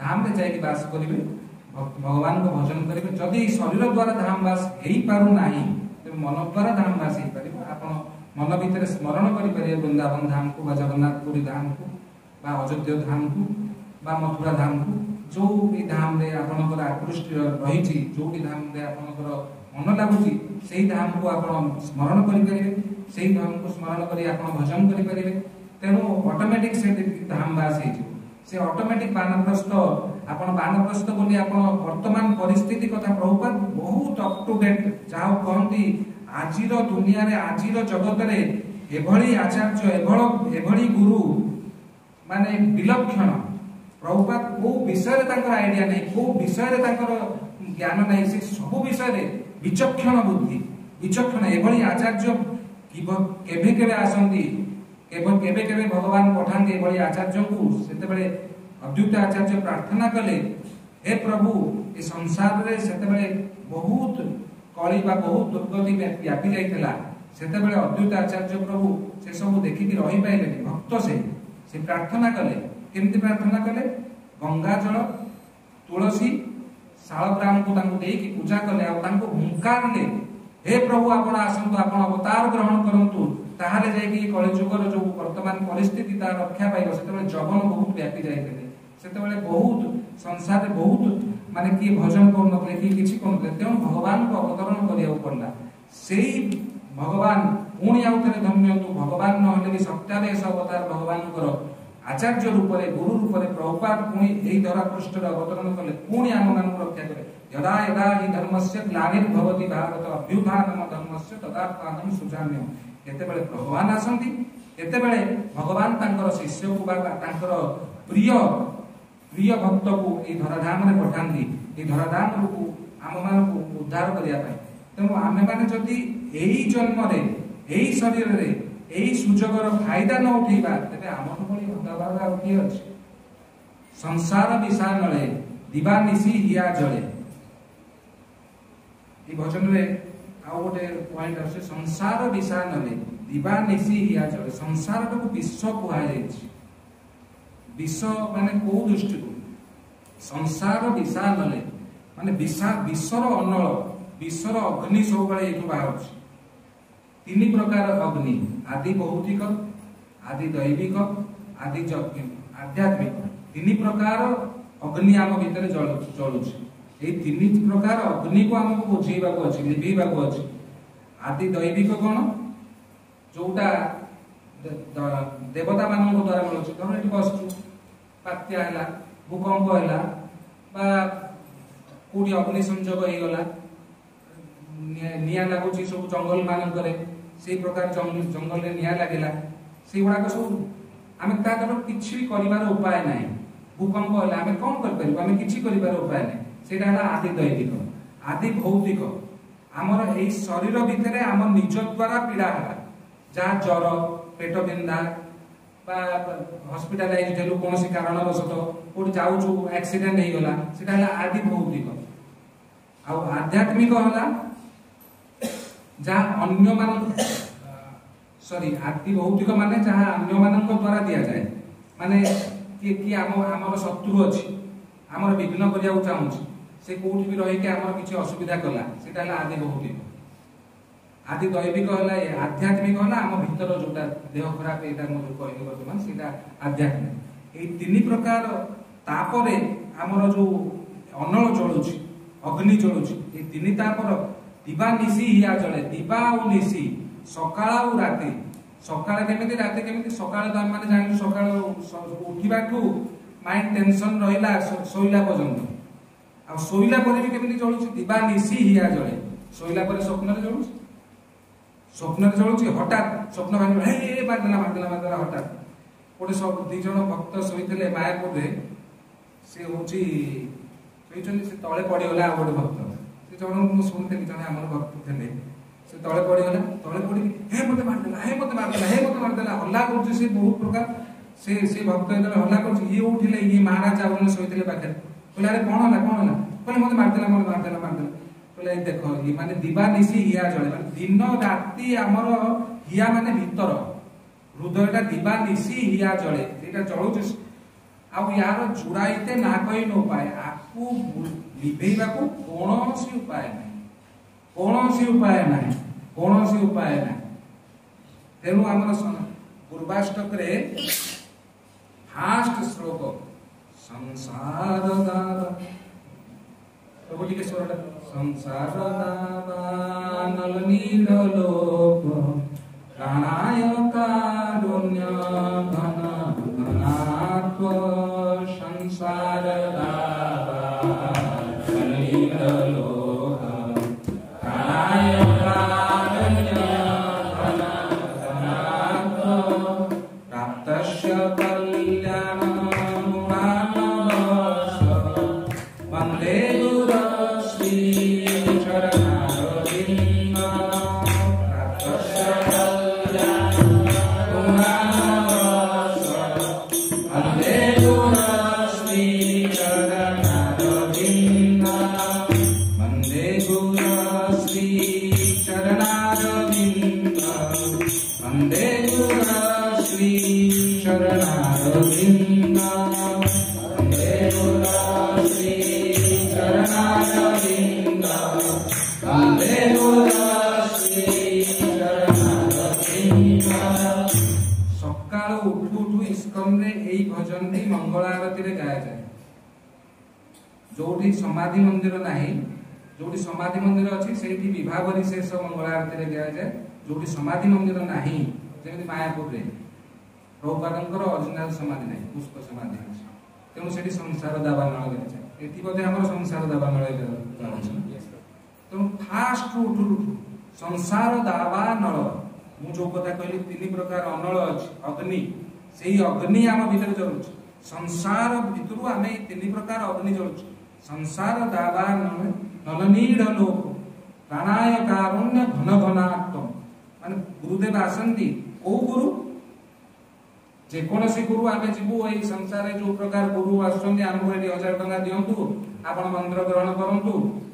धाम रे जाई के वास करिवे भगवान को भजन करिवे जदि शरीर द्वारा धाम वास हेई पारु नाही मन द्वारा धाम वास हेई परिबो आपण मन भीतर स्मरण करि परिबे वृंदावन धाम को जगन्नाथपुरी धाम को बा अयोध्या धाम को बा मथुरा धाम को जो भी धाम रे आपनकर आकृष्ट रहिछि जो भी धाम रे आपनकर मन लागुछि सेही धाम को आपण स्मरण करि परिबे सेही धाम को स्मरण करि आपण भजन करि परिबे तेणु ऑटोमेटिक से धाम वास हेइ से ऑटोमेटिक बानप्रस्थ आपण बानप्रस्थ बोली आपण वर्तमान परिस्थिति कथा प्रभुपाद बहुत अप टू डेट जाओ कहंती आजिर दुनिया रे आजिर जगत रे एभली आचार्य एभली गुरु माने विलक्षण प्रभुपाद को विषय आइडिया नहीं को विषय ज्ञान नहीं से सब विषय विचक्षण बुद्धि विचक्षण एभली आचार्य केबे केबे आसंती केबे केबे भगवान पठांगे एभली आचार्य को सेते बेले अद्वैत आचार्य प्रार्थना कले हे प्रभु ए संसार रे सेते बेले बहुत कली बा बहुत दुर्गति व्यापी जाइतला सेते बेले अद्वैत आचार्य प्रभु से सब देखि कि रहि पाइले भक्त से प्रार्थना कले केमती प्रार्थना कले गंगा जल तुलसी शालग्राम को तांको देई कि पूजा कले आ तांको हुंकार ले हे प्रभु आपण आसंतु आपण अवतार ग्रहण करंतु ताहाले जाय कि कलिजुगर जो वर्तमान परिस्थिति ता रक्षा पाइबो सेते बेले जगन बहुत व्यापी जाइतले सेते बेले बहुत संसार रे बहुत माने कि भजन कोन नतले कि किछि कोन नतले तेन भगवान को अवतरण करिया पड़ला सेही भगवान पुणी आउथरे धन्य तू भगवान न होले कि सत्यादेश अवतार भगवान कर आचार्य रूप रे गुरु रूप रे प्रभुपाद पुणी एही धरा पृष्ठ रे अवतरण कले पुणी आम मान रक्षा करे यदा यदा हि धर्मस्य ग्लानिर्भवति भारत अभ्युत्थानम धर्मस्य तदात्मानं सुजाम्य केते बेले भगवान आसंती केते बेले भगवान तांकर शिष्य को बा तांकर प्रिय प्रिय भक्त को ए धराधाम रे पठांती ए धराधाम को आम मान को उद्धार करिया पाए तेणु आमे माने जदि एही जन्म रे एही शरीर रे एही सुजोगर फायदा न उठेबा तबे आमन भली भगवान आ उठी अछि संसार विषानले दिवा निसी हिया जळे ई भजन रे आ गोटे पॉइंट अछि संसार विषानले दिवा निसी हिया जळे संसार को विश्व कुहा जायछि विश्व माने को दृष्टि को संसार विषानले माने विश्वर अनल विश्वर अग्नि सब बळे एठु बाहर तीन प्रकार अग्नि आदि भौतिक आदि दैविक आदि आध्यात्मिक तीन प्रकार अग्नि आम भीतर जलुच ये तीन प्रकार अग्नि को आमको बुझेबा को अछि लिबेबा को अछि आदि दैविक कोन जोटा देवता मानक द्वारा मिलुछ धर एठी बसछु बात्या हैला भूकंप हैला बा कोडी अग्नि संयोग हे गला निया लागुची सब जंगल मानन करे से प्रकार जंगल रे निया लागेला से गुडा को सब आमे ता दर किछि करिवार उपाय नाही भूकंप होला आमे कोन कर परबो आमे किछि करिवार उपाय नाही सेटा हला आदि दैविक आदि भौतिक हमर एई शरीर भितरे हमर निज द्वारा पीड़ा होला जा ज्वर पेट बिंदा बा हॉस्पिटलाइज हेलु कोनोसी कारण वसत कोड जाउछु एक्सीडेंट हे गला सेटा हला आदि भौतिक आ आध्यात्मिक होला जहाँ अन्य मान सॉरी आदि भौतिक माने जहाँ अन्य मानक द्वारा दिया जाए माने कि आमर शत्रु अछि आमर विघ्न करिया चाहूछि से कोठी भी रही के आमर किछि असुविधा कला सेटा हला आदि भौतिक आदि दैविक हला आध्यात्मिक हला आम भीतर जोटा देह खराब एटा मो कहले वर्तमान सेटा आध्यात्मिक ए तीन प्रकार तापरे आमर जो अनल जळुछि अग्नि जळुछि ए तीन तापर दिवा निसी हिया जळे दिवा और निसी सकाळ और राती सकाळ केमिति राती केमिति सकाळ त माने जानि सकाळ उठिबा को माइंड टेंशन रहिला सोइला पर्यंत आ सोइला परे भी केमिति जळुछि दिवा निसी हिया जळे सोइला परे स्वप्न रे जळुछि हठात स्वप्न भांगी हे मारदेला हठात कोटे सब दि जण भक्त सोइतले मायापुर रे से होछि सोइचनि से तळे पडी होला गोटे भक्त जन मु सुनते जन हमर भक्त थे से तळे पड़ी गला तळे पड़ी हे मते मारदेला हल्ला करछ से बहुत प्रकार से भक्त जन हल्ला करछ ये उठिले ये महाराज आवन सोइतले पाखे बोले अरे कोन होला बोले मते मारदेला बोले देखो ये माने दिवा निसी हिया जळे माने दिन राती हमर हिया माने भीतर हृदयटा दिवा निसी हिया जळे एटा जळुछ आ यार जुड़ाइते ना कहि न पाए आपू लिबेबा को कोनोसी उपाय नाही तेनु हमर पूर्वाष्टक रे फास्ट श्लोक संसार दावा तो ठीक है स्वरटा संसार दावा नल नील लोक प्राणाय कारुण्य घन घनात्व संसार दावा नल नील लोक प्राणाय कारुण्य घन घनात्व प्राप्तस्य कल्याण सकाळू उठू उठू इस्कन रे एई भजन टी मंगल आरती रे गाया जाए जोठी समाधि मंदिर नाही जोठी समाधि मंदिर अछि सेठी विवाह विशेष मंगल आरती रे गाया जाए जोठी समाधि मंदिर नाही जेमि मायापुर रे प्रभुपादंकर ओरिजिनल समाधि नाही पुष्प समाधि अछि तेणु सेठी संसार दावा नळ गाया जाए एठी बोधे हमर संसार दावा नळ गाया अछि तेणु फास्ट उठू उठू संसार दावा नळ मु जो कथा कहली तीन प्रकार अनल अछि अग्नि सेही अग्नि आम भीतर जळुछि संसार भितरु आमे तीन प्रकार अग्नि जळुछि संसार दावा नलनीड लोक प्राणाय कारुण्य घन घनात्म माने गुरुदेव आसंती ओ गुरु जे कोनसी गुरु आमे जीवु एई संसार जो प्रकार गुरु आसंती हमको एटी 1000 टका दियंतु आपण मंत्र ग्रहण करंतु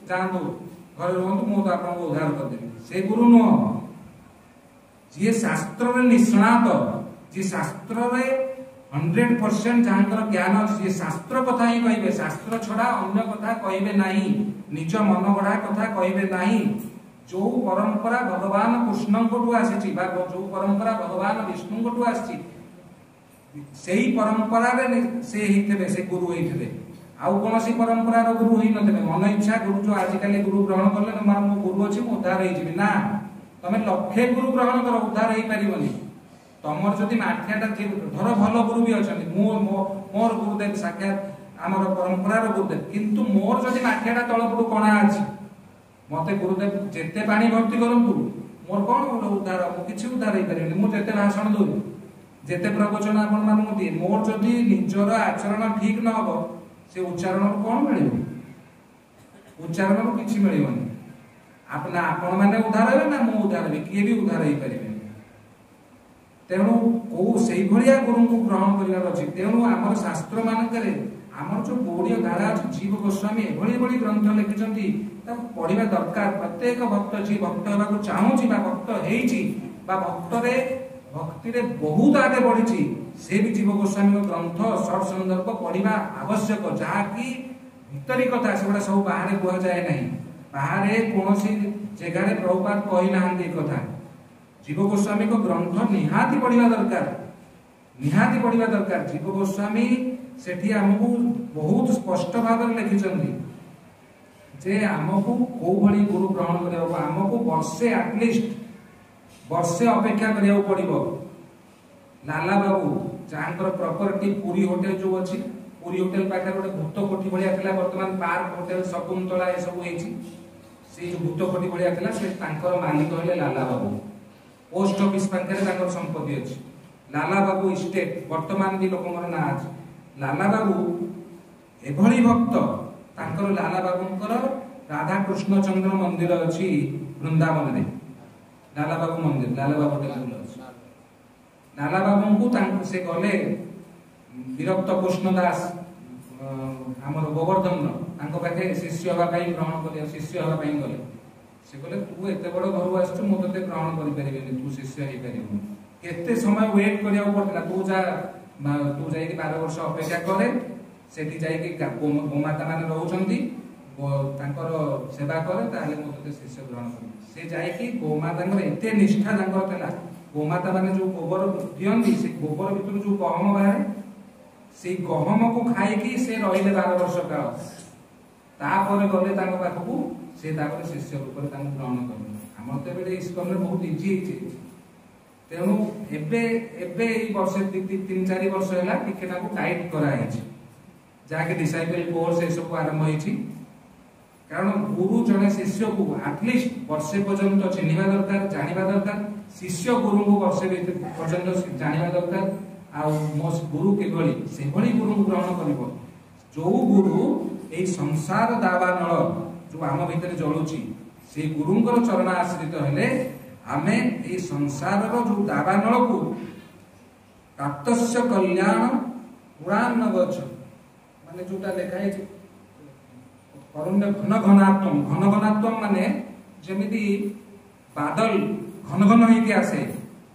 जांतु घर रहंतु मु तो आपन को उद्धार कर देबी से गुरु नो जे शास्त्र रे निष्णात जे शास्त्र रे 100% जानकर ज्ञान अछि जे शास्त्र कथा ही कहबे शास्त्र छडा अन्य कथा कहबे नाही निज मन गढा कथा कहबे नाही जो परंपरा भगवान कृष्ण कोटु आसीची बा जो परंपरा भगवान विष्णु कोटु आसीची सेही परंपरा रे से हिथबे से गुरु हिथबे आउ कोनसी परंपरा रो गुरु ही नथबे मन इच्छा गुरु जो आज काली गुरु ग्रहण करले न मो गुरु अछि मो उद्धार हे जिवि ना तमे लक्षे गुरु ग्रहण करो उद्धार हे परिबनी तमर जदि माठियाटा धर भलो गुरु भी अछन मोर गुरुदेव साक्षात आमर परंपरा रो गुरुदेव किंतु मोर जदि माठियाटा तळपुडु कोणा अछि मते गुरुदेव जेते पानी भक्ति करंतु मोर कोन उद्धार मो किछि उद्धार हे परिबनी मो जेते भाषण दउ जेते प्रवचन आपन मानू दिए मोर जदि निजर आचरण ठीक न हो से उच्चारण कोन मिलिबो उच्चारण किछि मिलिबनी आपना आपण माने उद्धार हे ना मो उद्धार हे किए भी उद्धार हे परिबे तेणु को सेही भलिया गुरु को ग्रहण करिवार अछि तेणु हमर शास्त्र मानकरे हमर जो गौड़ीय धारा अछि जीव गोस्वामी एभली भली ग्रंथ लिखिसंती ता पढिबा दरकार प्रत्येक भक्त जी भक्त हेबा को चाहूची बा भक्त हेइची बा भक्त रे भक्ति रे बहुत आगे बढ़िची से भी जीव गोस्वामी को ग्रंथ शॉर्ट संदर्भ पढिबा आवश्यक जहा की भितरी कथा सेबडा सब बाहर कुआ जाय नहीं बाहर कोनोसी जगह रे प्रभुपाद कहि नाहंती कथा जीव गोस्वामी को ग्रंथ निहाती पढ़िबा दरकार जीव गोस्वामी सेठी हमकु बहुत स्पष्ट भाव में लिखिसंती जे हमकु को भली गुरु ग्रहण करियो हमकु वर्षे एटलीस्ट वर्षे अपेक्षा करियो पड़िबो लाला बाबू जांकर प्रॉपर्टी पूरी होटल जो अछि पूरी होटल पाखे गोटे भूत कोठी भलिया थिला वर्तमान पार्क होटल शकुंतला ए सब हेछि से भूत कोठी भलिया थिला से तांकर मालिक होले लाला बाबू पोस्ट ऑफिस पाखे तांकर संपत्ति अछि लाला बाबू इस्टेट वर्तमान भी लोकमर ना अछि लाला बाबू एभली भक्त तांकर लाला बाबूंकर राधा कृष्ण चंद्र मंदिर अछि वृंदावन रे लाला बाबू मंदिर लाला बाबू टेम्पल अछि लाला बाबू को तांको से गले विरक्त कृष्ण दास हमर गोवर्धन तांको पाखे शिष्य होबा पई ग्रहण करिया शिष्य होबा पई गले से कहले तू एते बड़ घर आछछ मो तते ग्रहण करि परिबेनी तू शिष्य हे परिबो केते समय वेट करिया पड़तला तू जाई कि 12 वर्ष अपेक्षा करे सेठी जाई कि गोमाता माने रहउछंती तांकर सेवा करे ताले मो तते शिष्य ग्रहण करि से जाई कि गोमातांकर एते निष्ठा तांकर तला गोमाता माने जो गोबर दियंती से गोबर भितर जो गहम बाहर से गहम को खाई कि से रहिले 12 वर्ष काल तापर गले तांको पाखकू से तापर शिष्य रूप रे तांको ग्रहण करले हमर ते बेले इस्कन रे बहुत इजी छि तेनु एबे ई वर्ष 3-4 वर्ष हैला टिके ताको टाइट करा है जाके डिसाइपल कोर्स ए सब आरंभ होई छि कारण गुरु जने शिष्य को एटलीस्ट वर्षे पर्यंत चिन्हिबा दरकार जानिबा दरकार शिष्य गुरु को वर्षे पर्यंत जानिबा दरकार आ मो गुरु के भली से भली गुरु को ग्रहण करिवो जो गुरु ए संसार दावानल जो आम भीतर जळुची से गुरुंकर चरण आश्रित हेले आमे ए संसार रो जो दावानल को तत्स्य कल्याण पुराण नवच माने जोटा लेखा है करुण्य घन घनात्म माने जेमिति बादल घन घन होई के आसे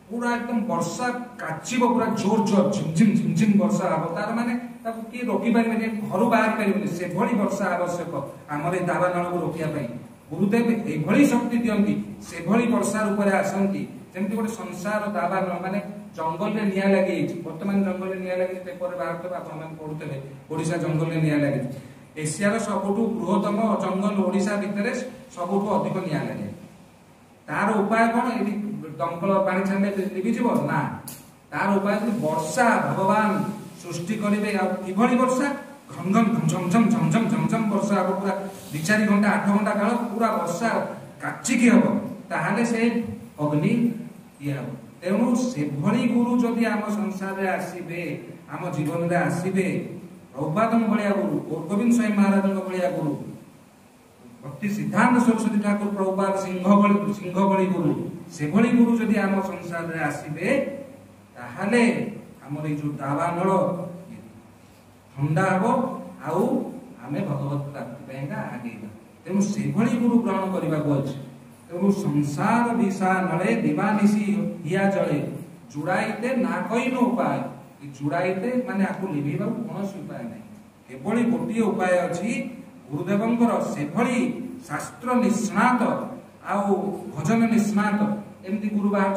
पूरा एकदम वर्षा काचिब पूरा जोर जोर झिमझिम झिमझिम वर्षा हम तार माने ताको की रोकी पारे घर बाहर पारे से भली वर्षा आवश्यक आमर ए दावानल को रोकिया पाई गुरुदेव एभली शक्ति दियंती से भली वर्षा रूप आसंती जेमती गोटे संसार दावानल माने जंगल में निया लगे वर्तमान जंगल में निया लगे पेपर बाहर आपण मान पढुतले ओडिशा जंगल में निया लगे एशिया सबुठु बृहत्तम जंगल ओडिशा भितर सबुठु अधिक निया लगे तार उपाय कौन ये दमकल पानी छाड़े लिभिजिव ना तार उपाय वर्षा भगवान सृष्टि करेंगे किभली वर्षा घम घम झमझम झमझम झमझम वर्षा हम पूरा 2-4 घंटा 8 घंटा काल पूरा वर्षा काचिकी हम ताहले से अग्नि ये हम तेणु से भली गुरु जदि आम संसार में आसबे आम जीवन में आसबे प्रभुपाद भाया गुरु गोविंद स्वामी महाराज भाया गुरु भक्ति सिद्धांत सरस्वती ठाकुर प्रभुपाद सिंह भली गुरु से भली गुरु जदि आम संसार में आसबे ताहले आमर जो दावानल ठंडा हम आउ आमे भगवत प्राप्ति आगेगा तेणु से भली गुरु ग्रहण करने को अच्छे तेणु संसार विषा नले दिवानिशी हिया जले जुड़ाइते ना कई न उपाय जुड़ाइते माने आपको लिभेबा कौन उपाय नहीं केवल गोटे उपाय अच्छी गुरुदेवंकर से भली शास्त्र निष्णात आउ भजन निष्णात एमती गुरु बाहर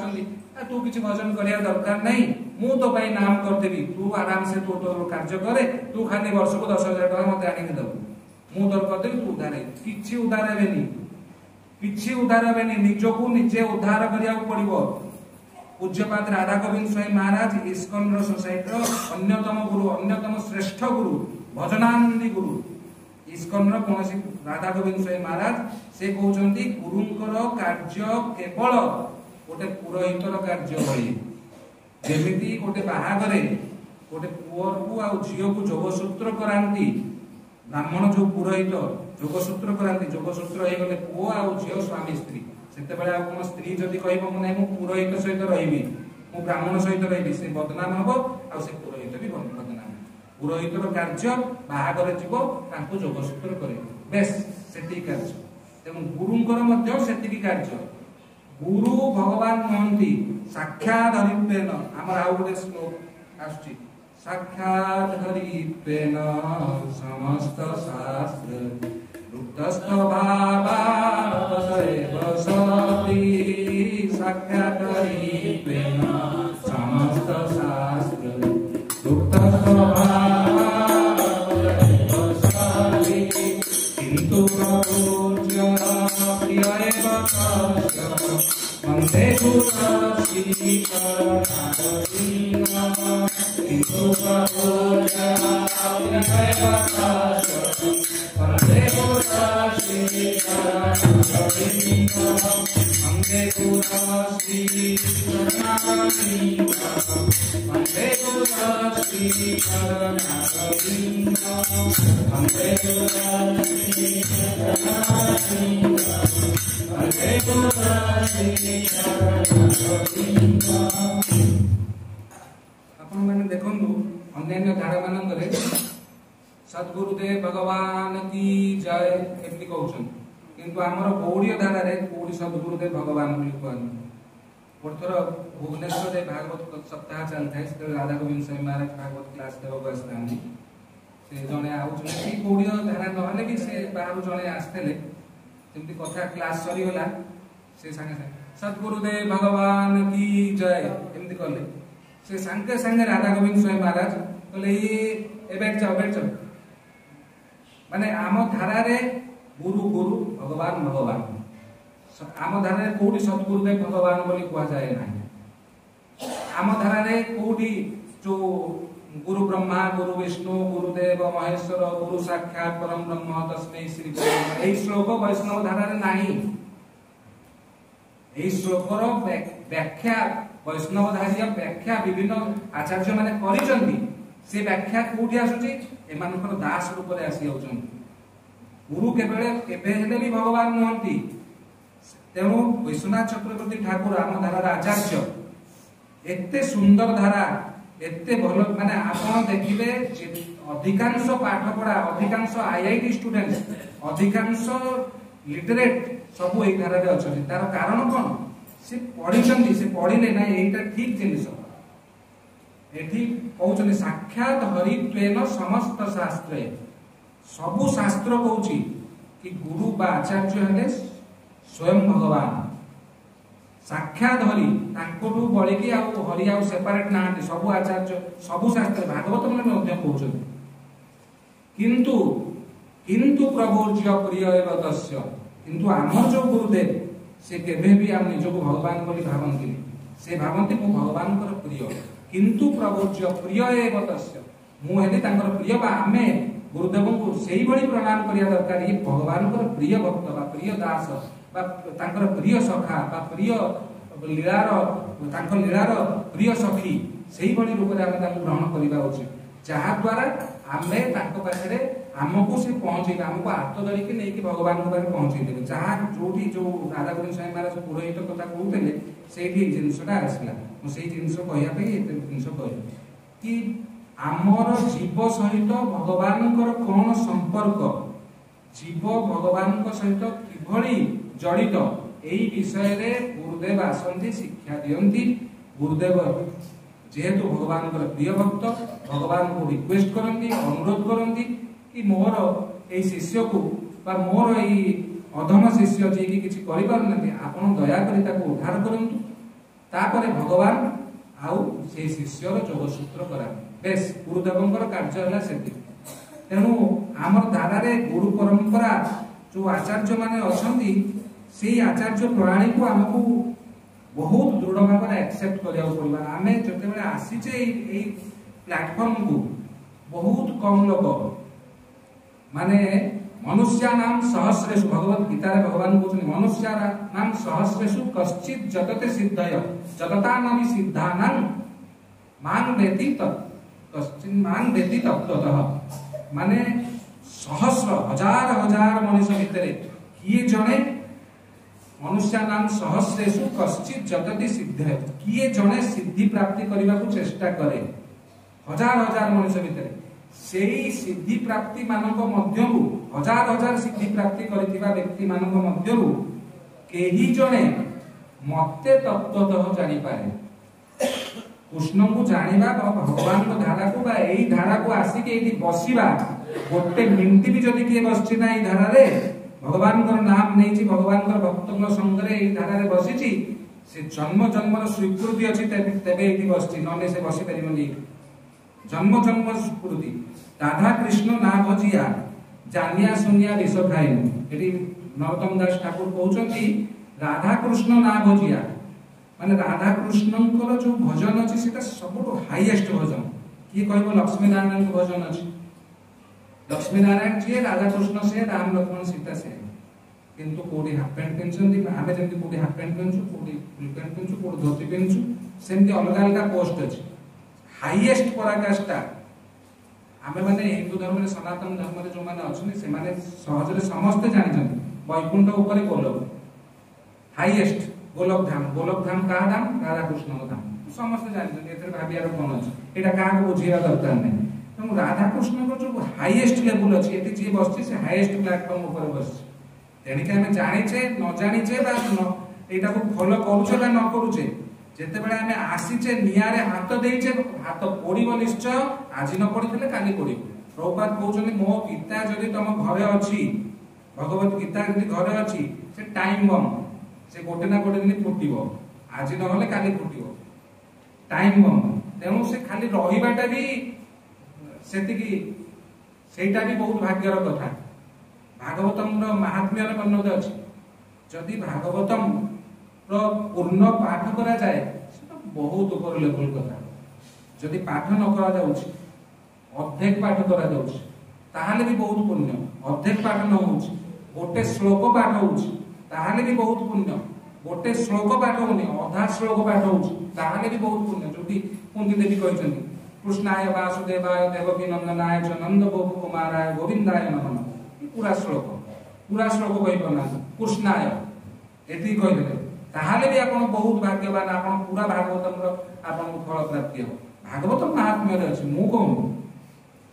तू किसी भजन करिया दरकार नहीं मु तो भाई नाम करदेवी तू आराम से तू तो कार्य करे तू खाली वर्ष को 10,000 टका मत आनिक दबु मु दर करदेवी तू उद्धार किछि उद्धार हेबेनी किछि उद्धार हेबेनी निजको निजे उद्धार करिया पड़िबो पूज्यपाद राधा गोविंद स्वामी महाराज इस्कन सोसाइटी अन्यतम गुरु अन्यतम श्रेष्ठ गुरु भजनानंदी गुरु इस्कन कौन राधा गोविंद स्वामी महाराज से कहते गुरुंकर कार्य केवल गोटे पुरोहितर कार्य भली जमीती गोटे बाहागरे गोटे पुअर को आ झील को जोगसूत्र करांती ब्राह्मण जो पुरोहित जोगसूत्र करांती जोगसूत्र हो गले पुओ आ झील स्वामी स्त्री सेते बेले आ कोन स्त्री जदी कहबो मु नै मु पुरोहित सहित रहिबी मु ब्राह्मण सहित रहिबी से बदनाम हबो आ से पुरोहित भी बदनाम पुरोहितर कार्य बाहागर जीव तांको जोगसूत्र करे बेस सेती कार्य तेणु गुरुंकर मध्य सेती कार्य गुरु भगवान महंती साक्षात हरित्वेन आमर आउ गोटे श्लोक आसुची साक्षात हरित्वेन समस्त शास्त्र रुक्तस्थ भावावसैव सति साक्षात हरित्वेन समस्त शास्त्र रुक्तस्थ भावावसैव सति किन्तु प्रपूज्य प्रिय एव वन्दे किन्तु प्रपूज्य प्रिय एव वन्दे वन्दे आपण मैंने देखु अन्य धारा मानक सद्गुरुदेव भगवान की जय एमती कहउछन किंतु हमर गौड़ीय धारा रे कोडी सद्गुरुदेव भगवान बोली कहन परथर भुवनेश्वर रे भागवत सप्ताह चलता है से राधा गोविंद स्वामी महाराज भागवत क्लास देबो बसतानी से जने आउछन की गौड़ीय धारा नहले भी से बाहर जने आस्थले जेमती कथा क्लास सरी होला से संगे संगे सद्गुरुदेव भगवान की जय एमती कहले से संगे संगे राधा गोविंद स्वामी महाराज कहले ए बैठ जाओ माने आम धारा रे गुरु गुरु भगवान भगवान आम धारा रे कोडी सद्गुरुदेव भगवान बोली कहा जाए ना आम धारा रे कोडी जो गुरु ब्रह्मा गुरु विष्णु गुरुदेव महेश्वर गुरु साक्षात परम ब्रह्म तस्मै श्री गुरु एई श्लोक वैष्णव धारा रे नाही एई श्लोकर व्याख्या वैष्णव धारिया व्याख्या विभिन्न आचार्य माने करिसंती से व्याख्या कोठी आसुची एमानकर दास रूप रे आसी होचन गुरु केबे हेले भी भगवान नहंती तेणु विश्वनाथ चक्रवर्ती ठाकुर आम धारा आचार्य एते सुंदर धारा एते भल माने आपण देखिबे अधिकांश पाठ पढ़ा अधिकांश आईआईटी स्टूडेंट अधिकांश लिटरेट सब एक धारा रे अछथि तार कारण कोन से पढ़ी से पढ़िले ना यहीटा ठीक जिनिस एठी कहउछन साक्षात हरित्वेन समस्त शास्त्रे सबु शास्त्र कहउची कि गुरु बा आचार्य हेले स्वयं भगवान साक्षात हरि तांकोठू बळिकी आ हरि आ सेपरेट नांती सबु आचार्य सबु शास्त्र भागवत में मध्य कहउछन किंतु किंतु प्रभुर्य प्रिय एव तस्य किंतु आमर जो गुरुदेव से केबे भी हम निज को भगवान बोली भावंती से भावंती मु भगवान कर प्रिय किंतु प्रभुर्य प्रिय एव तस्य मु हेले तांकर प्रिय बा आमे गुरुदेव को सेही भली प्रणाम करिया दरकार ये भगवान कर प्रिय भक्त बा प्रिय दास बा तांकर प्रिय सखा बा प्रिय लीलार तांकर लीलार प्रिय सखी सेही भली रूप रे हम तांको ग्रहण करिबा उचित जहा द्वारा आमे तांको पाखरे हमको से पहुंचेगा हमको हाथ धरी के नहीं कि भगवान को पाखे पहुंचे देबे जहा जोठी जो राधा गोविंद स्वामी महाराज पुरोहित कथा कहउतले सेठी जिंसटा आसला मु सेही जिंस कहया पे एते जिंस कहय कि आमर जीव सहित भगवान कर कोन संपर्क जीव भगवान को सहित किभली जड़ित एई विषय रे गुरुदेव आसंती शिक्षा दियंती गुरुदेव जेहेतु भगवान कर प्रिय भक्त भगवान को रिक्वेस्ट करंती अनुरोध करंती कि मोर ए शिष्य को बा मोर ए अधम शिष्य जे कि किछि करि पारनती आपण दया करी ताको उद्धार करंतु तापरे भगवान आउ से शिष्यर जोगसूत्र करा बेस गुरुदेवंकर कार्य हला सेति तेनु हमर धारा रे गुरु परंपरा जो आचार्य माने अछंती सेही आचार्य प्रणाली को हमकु बहुत दृढ़ भाव में एक्सेप्ट करिया पड़िबा आमे जते बेले आसीचे ए प्लेटफॉर्म को बहुत कम लोग माने मनुष्या नाम सहस्रेषु भगवत गीता रे भगवान कहउछन मनुष्या नाम सहस्रेषु कश्चित जगते सिद्धय जगता नामि सिद्धानां मां देति तत् कश्चित मां देति तत्ततः माने सहस्र हजार हजार मनुष्य भितरे किए जणे मनुष्य नाम सहस्रेषु कश्चित जगति सिद्धय किए जणे सिद्धि प्राप्ति करबा को चेष्टा करे हजार हजार मनुष्य भितरे सेही सिद्धि प्राप्ति मानक मध्यरु हजार हजार सिद्धि प्राप्ति करिथिबा व्यक्ति मानक मध्यरु केही जणे मते तत्वतः जानि पारे कृष्ण को जानिबा भगवान को धारा को बा एही धारा को आसी के एठी बसिबा गोटे मिनिट भी जदी के बसछि ना एही धारा रे भगवान कर नाम नहीं छी भगवान कर भक्तों संगे एही धारा रे बसी छी से जन्म जन्मर स्वीकृति अछि तेबे एठी बसछि नने से बसी परिबनी जन्म जन्म स्वीकृति राधा कृष्ण ना भजिया जानिया सुनिया विष खाइनु एठी नरोत्तम दास ठाकुर कहउछंती राधा कृष्ण ना भजिया माने राधा कृष्णंकर जो भजन अछि सेटा सबटो हाईएस्ट भजन की कहबो लक्ष्मी नारायण के भजन अछि लक्ष्मी नारायण जी राधा कृष्ण से राम लक्ष्मण सीता से किंतु कोडी हाफ पैंट पेनछंती आमे जेंति कोडी हाफ पैंट पेनछु कोडी फुल पैंट पेनछु कोडी धोती पेनछु सेंति अलग अलग पोस्ट अछि हाईएस्ट पराकाष्ठा आमे माने हिंदू धर्म रे सनातन धर्म रे जो माने अछनी से माने सहज रे समस्त जानि छथि वैकुंठ ऊपर गोलोक हाईएस्ट गोलोक धाम का धाम राधा कृष्ण धाम समस्त जानि छथि एथरे भाबियार कोन अछि एटा काहा को बुझिया दरकार नै तो राधा कृष्ण को जो हाईएस्ट लेवल अछि एति जे बसछि से हाईएस्ट प्लेटफॉर्म ऊपर बसछि तेनि के हमें जानि छे न जानि छे बा एटा को फॉलो करू छे बा न करू छे जेते बेले हमें आसी छे नियारे हाथ देइ छे हाथ पड़िबो निश्चय आज न पड़ितले काली पड़िबो प्रभुपाद कहउछनी मो गीता जदि तम घरे अछि भगवत गीता जदि घरे अछि से टाइम बम से गोटे ना गोटे दिन फुटिबो आज न होले काली फुटिबो टाइम बम तेनु से खाली रहिबाटा भी सेति की सेटा भी बहुत भाग्यर कथा भागवतम रो महात्म्य रे वर्णित अछि जदि भागवतम रो पूर्ण पाठ करा जाए सेटा बहुत ऊपर लेवल कथा जदि पाठ न करा जाउछि अध्यक पाठ करा जाउछि ताहाले भी बहुत पुण्य अध्यक पाठ न होउछि गोटे श्लोक पाठ होउछि ताहाले भी बहुत पुण्य गोटे श्लोक पाठ होउनि आधा श्लोक पाठ होउछि ताहाले भी बहुत पुण्य जोटी कुंती देवी कहिसंती कृष्णाय वासुदेवाय देवकी नंदनाय च नंद गोप कुमाराय गोविंदाय नमः पूरा श्लोक कहि बना कृष्णाय एति कहि देले ताहाले भी आपण बहुत भाग्यवान आपण पूरा भागवतम रो आपण फल प्राप्ति हो भागवतम महात्म्य रे अछि मु कहू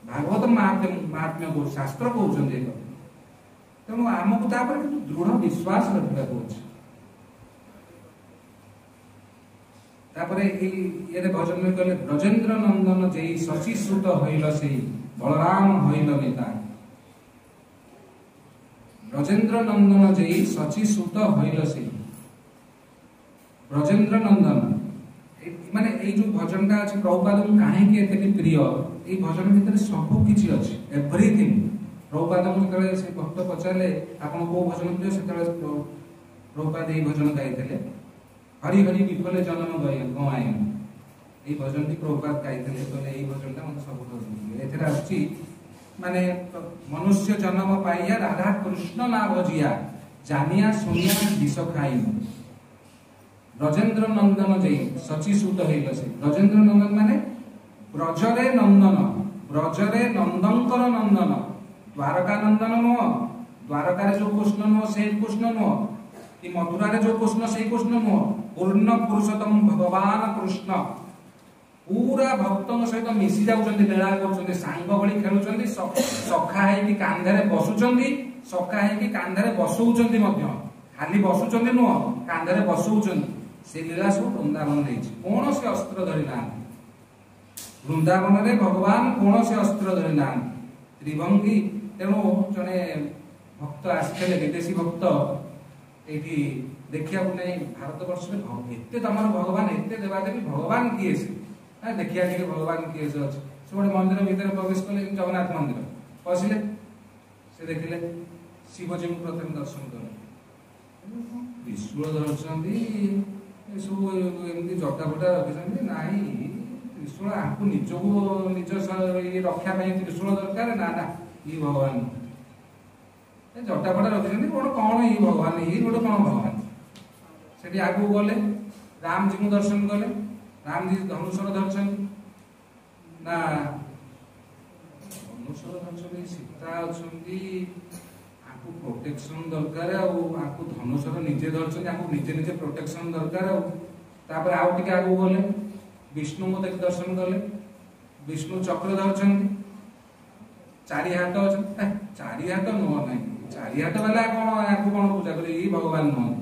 भागवतम महात्म्य को शास्त्र कहउछन जे तेणु आमको तापर किंतु दृढ़ विश्वास रखिबा अछि तापर ये भजन में कहले ब्रजेन्द्र नंदन जई शशि सुत होइल से बलराम होइल नेता। ब्रजेन्द्र नंदन जई शशि सुत होइल से ब्रजेन्द्र नंदन माने ए जो भजन का अछि प्रभुपाद काहे के प्रिय ए भजन भीतर सब किछि अछि एवरीथिंग। प्रभुपाद जेतले से भक्त पचारे आपण को भजन प्रिय सेतले प्रभुपाद ए भजन गाइथिले हरि हरि विफले जन्म गय गवाय ए भजन टी प्रभुपाद गाइथिले तले ए भजन ता मते सब एथरा अछि माने मनुष्य जन्म पाइया राधा कृष्ण ना भजिया जानिया सुनिया विष खाई। ब्रजेन्द्र नंदन जई शचि सुत होइल से ब्रजेन्द्र नंदन माने ब्रजरे नंदन ब्रजरे नंदनकर नंदन द्वारका नंदन नुह द्वारका जो कृष्ण नुह से कृष्ण नुह कि मथुरा रे जो कृष्ण से कृष्ण नुह पूर्ण पुरुषोत्तम भगवान कृष्ण पूरा भक्तों सहित मिसी जाउछन्ती लीला करूछन्ती सांग भली खेलुछन्ती सखा हेकी कांधरे बसुछन्ती सखा हेकी कांधरे बसौछन्ती मध्य खाली बसुछन्ती नुह कांधरे बसौछन्ती से लीला सब वृंदावन रही कौन से अस्त्र धरी ना वृंदावन रे भगवान कौन से अस्त्र धरी ना त्रिभंगी तेणु जने भक्त आसले विदेशी भक्त ये देखिया नहीं भारत वर्ष में एते तमर भगवान एते देवादेवी भगवान किए से देखिया कि भगवान किए से अछि से गोटे मंदिर भीतर प्रवेश कले जगन्नाथ मंदिर पसिले से देखिले शिवजी को प्रथम दर्शन कले विष्णु दर्शन सब एमती जटाफटा रखी ना त्रिशूल आपको निजको निज रक्षा त्रिशूल दरकार ना ना ये भगवान जटाफटा रखी कौन कौन ये भगवान ये गोटे कौन भगवान से आगू गले राम जी को दर्शन कले राम जी धनुषर धरछन ना धनुषर धरछन सीता अच्छी आपको प्रोटेक्शन दरकार आपको धनुषर निजे धरछन आपको निजे निजे प्रोटेक्शन दरकार तापर आउ टिके आगू गले विष्णु को देख दर्शन कले विष्णु चक्र धरछन चारि हाथ अछि चारि हाथ नुह नहीं चारि हाथ वाला कौन आपको कौन पूजा करे ये भगवान नुह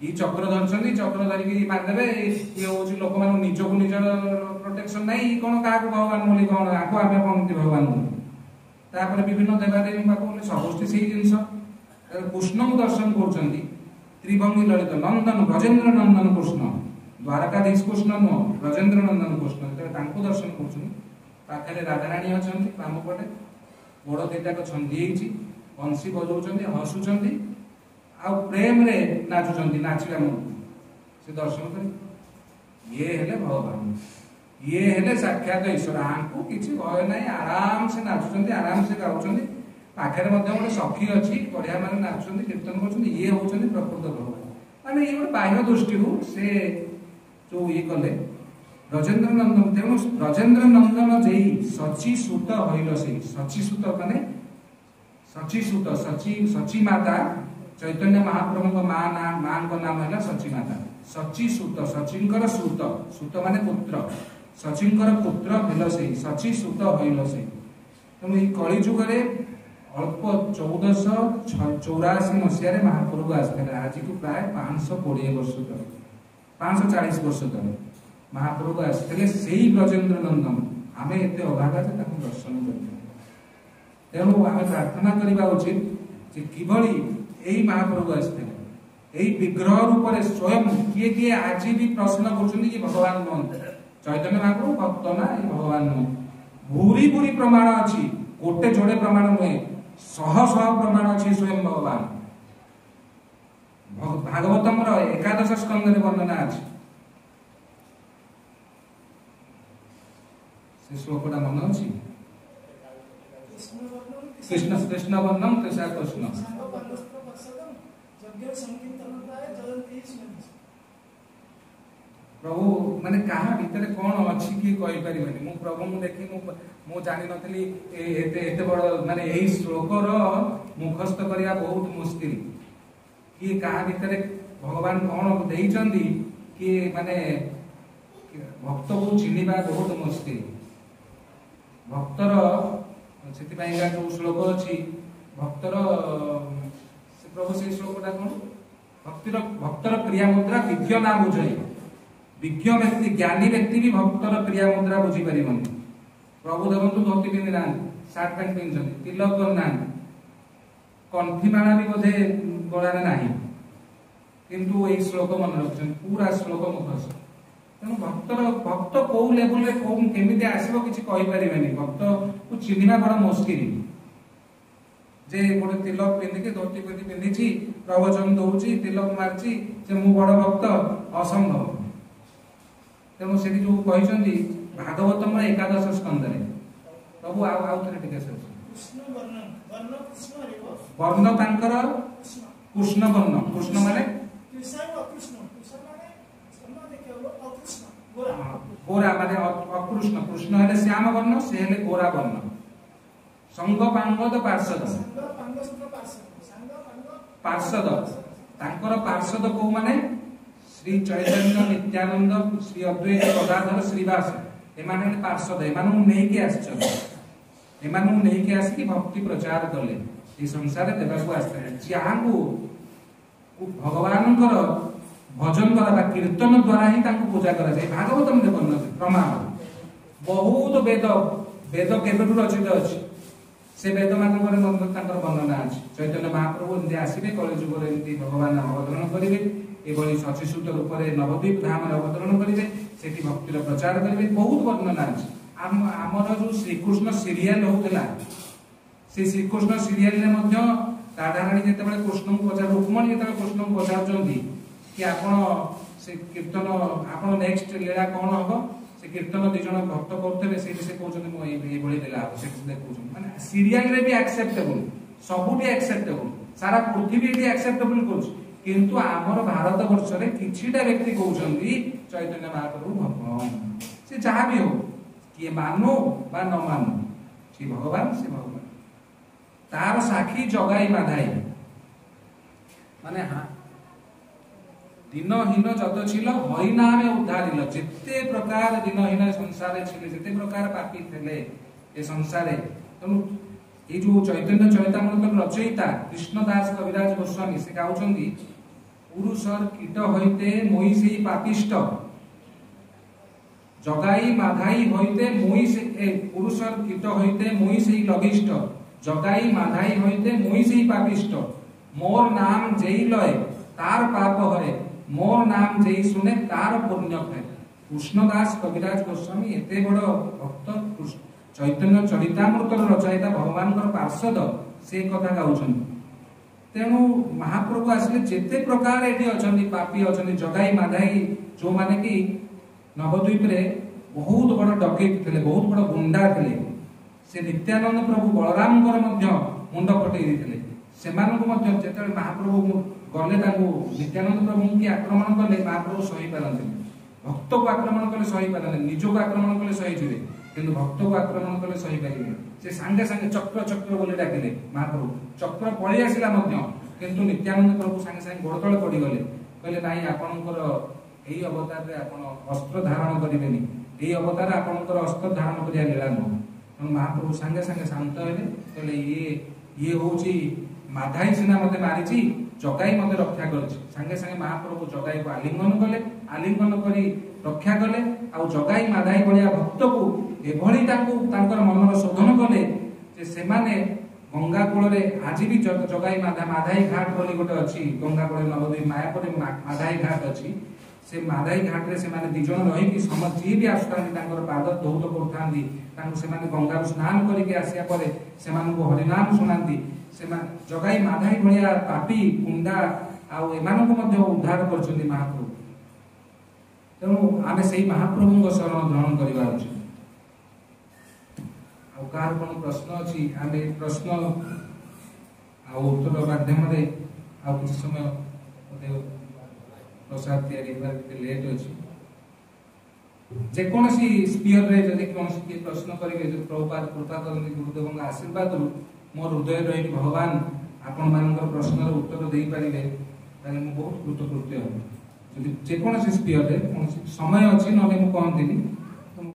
ये चक्र धरछन चक्र धरिकी मारदेवे ये होची लोक मान निज को निज प्रोटेक्शन नहीं कौन का भगवान बोली कौन आपको आमे कौन भगवान तापर विभिन्न देवादेवी पाक समष्टि से जिनस कृष्ण को दर्शन कर त्रिभंगी ललित नंदन ब्रजेन्द्र नंदन कृष्ण द्वारकाधीश कृष्ण नुह ब्रजेन्द्र नंदन कृष्ण जो दर्शन कर राधाराणी अच्छा बाम पटे गोड़ दीटाक छंदी बंशी बजाऊँ हसुंच आ प्रेम रे नाचुंट नाचिला मन से दर्शन कर ये हेले भगवान ये हेले साक्षात ईश्वर आंकु किछि भय नहीं आराम से नाचुंट आराम से गाउछन पाखे गोटे सखी अच्छी बढ़िया माने नाचुंट कीर्तन कर ये होउछन प्रकृत भगवान माने ये गोटे बाह्य दृष्टि से जो ये कले ब्रजेन्द्र नंदन तेणु ब्रजेन्द्र नंदन जई शचि सुत होइल से शचि सुत माने शचि सुत शचि माता चैतन्य महाप्रभु मां को नाम है शचि माता शचि सुत शचींकर सुत सुत माने पुत्र शचींकर पुत्र भेल से शचि सुत होइल से तेणु ये कली जुग अल्प 1484 मसीह महाप्रभु आसते आज को प्राय 520 वर्ष तले 540 वर्ष तले महाप्रभु आसते से ब्रजेन्द्र नंदन आम एत अभागा दर्शन कर तेणु आम प्रार्थना करने उचित किभली यही महाप्रभु आसते यही विग्रह रूप में स्वयं किए किए आज भी प्रश्न कर भगवान नुह चैतन्य महाप्रभु भक्त ना ये भगवान नुह भूरी भूरी प्रमाण अच्छी गोटे जोड़े प्रमाण नुहे शह शह प्रमाण अच्छी स्वयं भगवान भागवतम एकादश स्कंद वर्णना अच्छी से श्लोकटा मन अच्छी कृष्ण कृष्ण वर्णम कृष्ण कृष्ण प्रभु माने कहा भीतर कौन अच्छी कि कहि परिबनी मु प्रभु मु देखि मु जानि नथली एते बड़ माने एही श्लोक रो मुखस्थ करिया बहुत मुश्किल कि कहा भीतर भगवान कौन देइचंदी कि माने भक्त को चिन्हिबा बहुत मुश्किल भक्तर से जो श्लोक अच्छी भक्तर से प्रभु से श्लोकटा कौन भक्तर क्रिया मुद्रा विद्य ना बुझे विज्ञ व्यक्ति ज्ञानी व्यक्ति भी भक्तर क्रिया मुद्रा बुझी पारिबनी। प्रभु देखु धोती पिंधि ना सार्ट पैंट पिंधि तिलक करना कंठीमाला भी बोधे गलारे नाही किंतु ए श्लोक मन रखछन पूरा श्लोक मुखस्त। तेणु भक्त कौ लेवल रे कौ केमिति आसीबो किछि कहि परिबेनी। भक्त को चिन्हिबा बड़ मुश्किल जे गोटे तिलक पिंधिके धोती पिंधिछि प्रवचन दउछि तिलक मारछि जे मु बड़ भक्त असंभव। तेणु सेठी जो कहिसंती भागवतम एकादश स्कंद रे प्रभु आउ थरे टिके से कृष्ण वर्ण कृष्ण रेव वर्ण तांकर कृष्ण वर्ण कृष्ण माने कृष्ण अकृष्ण कृष्ण माने जन्म देखियो अकृष्ण गोरा गोरा माने अकृष्ण कृष्ण हेले श्याम वर्ण से हेले गोरा वर्ण। संग पांगद पार्षद संग पांग संग पार्षद संग पांग पार्षद तांकर पार्षद को माने श्री चैतन्य नित्यानंद श्री अद्वैत गदाधर श्रीवास एमाने पार्षद एमानु नै के आछन एमानु नै के आसी भक्ति प्रचार कले ए संसार देबाकू आस्ते जाहाकू भगवानकर भजन द्वारा कीर्तन द्वारा ही तांको पूजा करा जाय। भागवतम दे वर्णन प्रमाण बहुत वेद वेद केबेटू रचित अछि से वेद मानकर तांकर वर्णना अछि। चैतन्य महाप्रभु एंते आसीबे कलि जुग रे एंते भगवान अवतरण करिवे एभली सचिसुत रूप रे नवद्वीप धाम रे अवतरण करिवे सेठी भक्तिर प्रचार करिवे बहुत वर्णना अछि। आमर जो श्रीकृष्ण सीरियल होतला से श्रीकृष्ण सीरियल रे मध्य राधाराणी जेतेबेले कृष्ण को पचार रुक्मणी जेतेबेले कृष्ण को पचारचंदी कि आपण से कीर्तन आपण नेक्स्ट लीला कोन हबो से कीर्तन दि जण भक्त करथले से कहउछन मो ए भली देला से देखउछन माने सीरियल रे भी एक्सेप्टेबल सबुठी एक्सेप्टेबल सारा पृथ्वी भी एक्सेप्टेबल करछ किंतु आमर भारत वर्ष रे किछिटा व्यक्ति कहउछंदी चैतन्य महाप्रभु भगवान से जहां भी हो कि मानो बा न मानो से भगवान तार साखी जगाई माधाई माने हाँ दिनहीन जत छिल हरि नामे उद्धारिल जेते प्रकार दिनहीन संसार छिले जेते प्रकार पापी थिले ए संसारे तनु ए जो चैतन्य चरितामृत रचयिता कृष्णदास कविराज गोस्वामी से गाउछंदी पुरुषर कीट होइते मोई सेई पापिष्ट जगाई माधाई होइते मोई से पुरुषर कीट होइते मोई सेई लगिष्ट जगाई माधाई होइते मोई सेई पापिष्ट मोर नाम जेई लय तार पाप हरे मोर नाम जेई सुने तार पुण्य है। कृष्णदास कविराज गोस्वामी एते बड़ भक्त चैतन्य चरितामृत रचयिता भगवान पार्षद से कथा गाउछन। तेणु महाप्रभु आसले जेते प्रकार एठी अछंती पापी अछंती जगाई माधाई जो माने कि नवद्वीप रे बहुत बड़ डकैत थिले बहुत बड़ गुंडा थिले से नित्यानंद प्रभु बलराम मुंड फटई देथिले सेमानकु मध्य जेतेबेले महाप्रभु गले ताकू नित्यानंद प्रभु की आक्रमण कले महाप्रभु सही पारंते भक्त को आक्रमण कले सही पारंते निज को आक्रमण कले सही जिवे किंतु भक्त को आक्रमण कले सही पारिबे से सांगे सांगे चक्र चक्र बोली डाकिले महाप्रभु चक्र पळि आसिला मध्य किंतु नित्यानंद प्रभु सांगे सांगे गोड़ तळे पड़ी गले कहले नाही आपनकर एई अवतार रे आपण अस्त्र धारण करिबेनी एई अवतार आपनकर अस्त्र धारण करिया लीला न महाप्रभु सांगे सांगे शांत हेले कहले ये होची माधाई सिना मते मारिची जगाई मते रक्षा करछि सांगे सांगे महाप्रभु जगाई को आलिंगन करी रक्षा कले आ जगाई माधाई बलिया भक्त को एभली तांकर मनर शोधन कले जे सेमाने गंगा कूल रे आज भी जगाई माधाई घाट बोली गोटे अछि गंगा कूल नवद्वीप मायापुर माधाई घाट अछि से माधाई घाट रे से माने दि जण रही कि समझ जी भी आसतांती तांकर पाद धौत करथांती तांको से माने गंगा स्नान करिके आसिया परे से माने को हरि नाम सुनांती से जगाई माधाई भलिया पापी कुंडा आउ एमानक मध्य उद्धार करछन्ती महाप्रभु। तेणु आमे सेही महाप्रभुଙ୍କ शरण ग्रहण करिबा उचित। आउ कार कोन प्रश्न अछि आमे प्रश्न आउ उत्तर माध्यम रे आउ किछ समय प्रसाद तैयारी करबा लेट अछि जे कोनसी स्पीयर रे जदि कोनसी के प्रश्न करिवे जे प्रभुपाद कृपा करनी गुरुदेवଙ୍କ आशीर्वाद मोर हृदय रही भगवान आपण मानकर प्रश्नर उत्तर दे पारिबे ताले मु बहुत कृतकृत्य हबो। जदि जे कोनसी स्पीयर रे कोनसी समय अछि नले मु कहंतिनी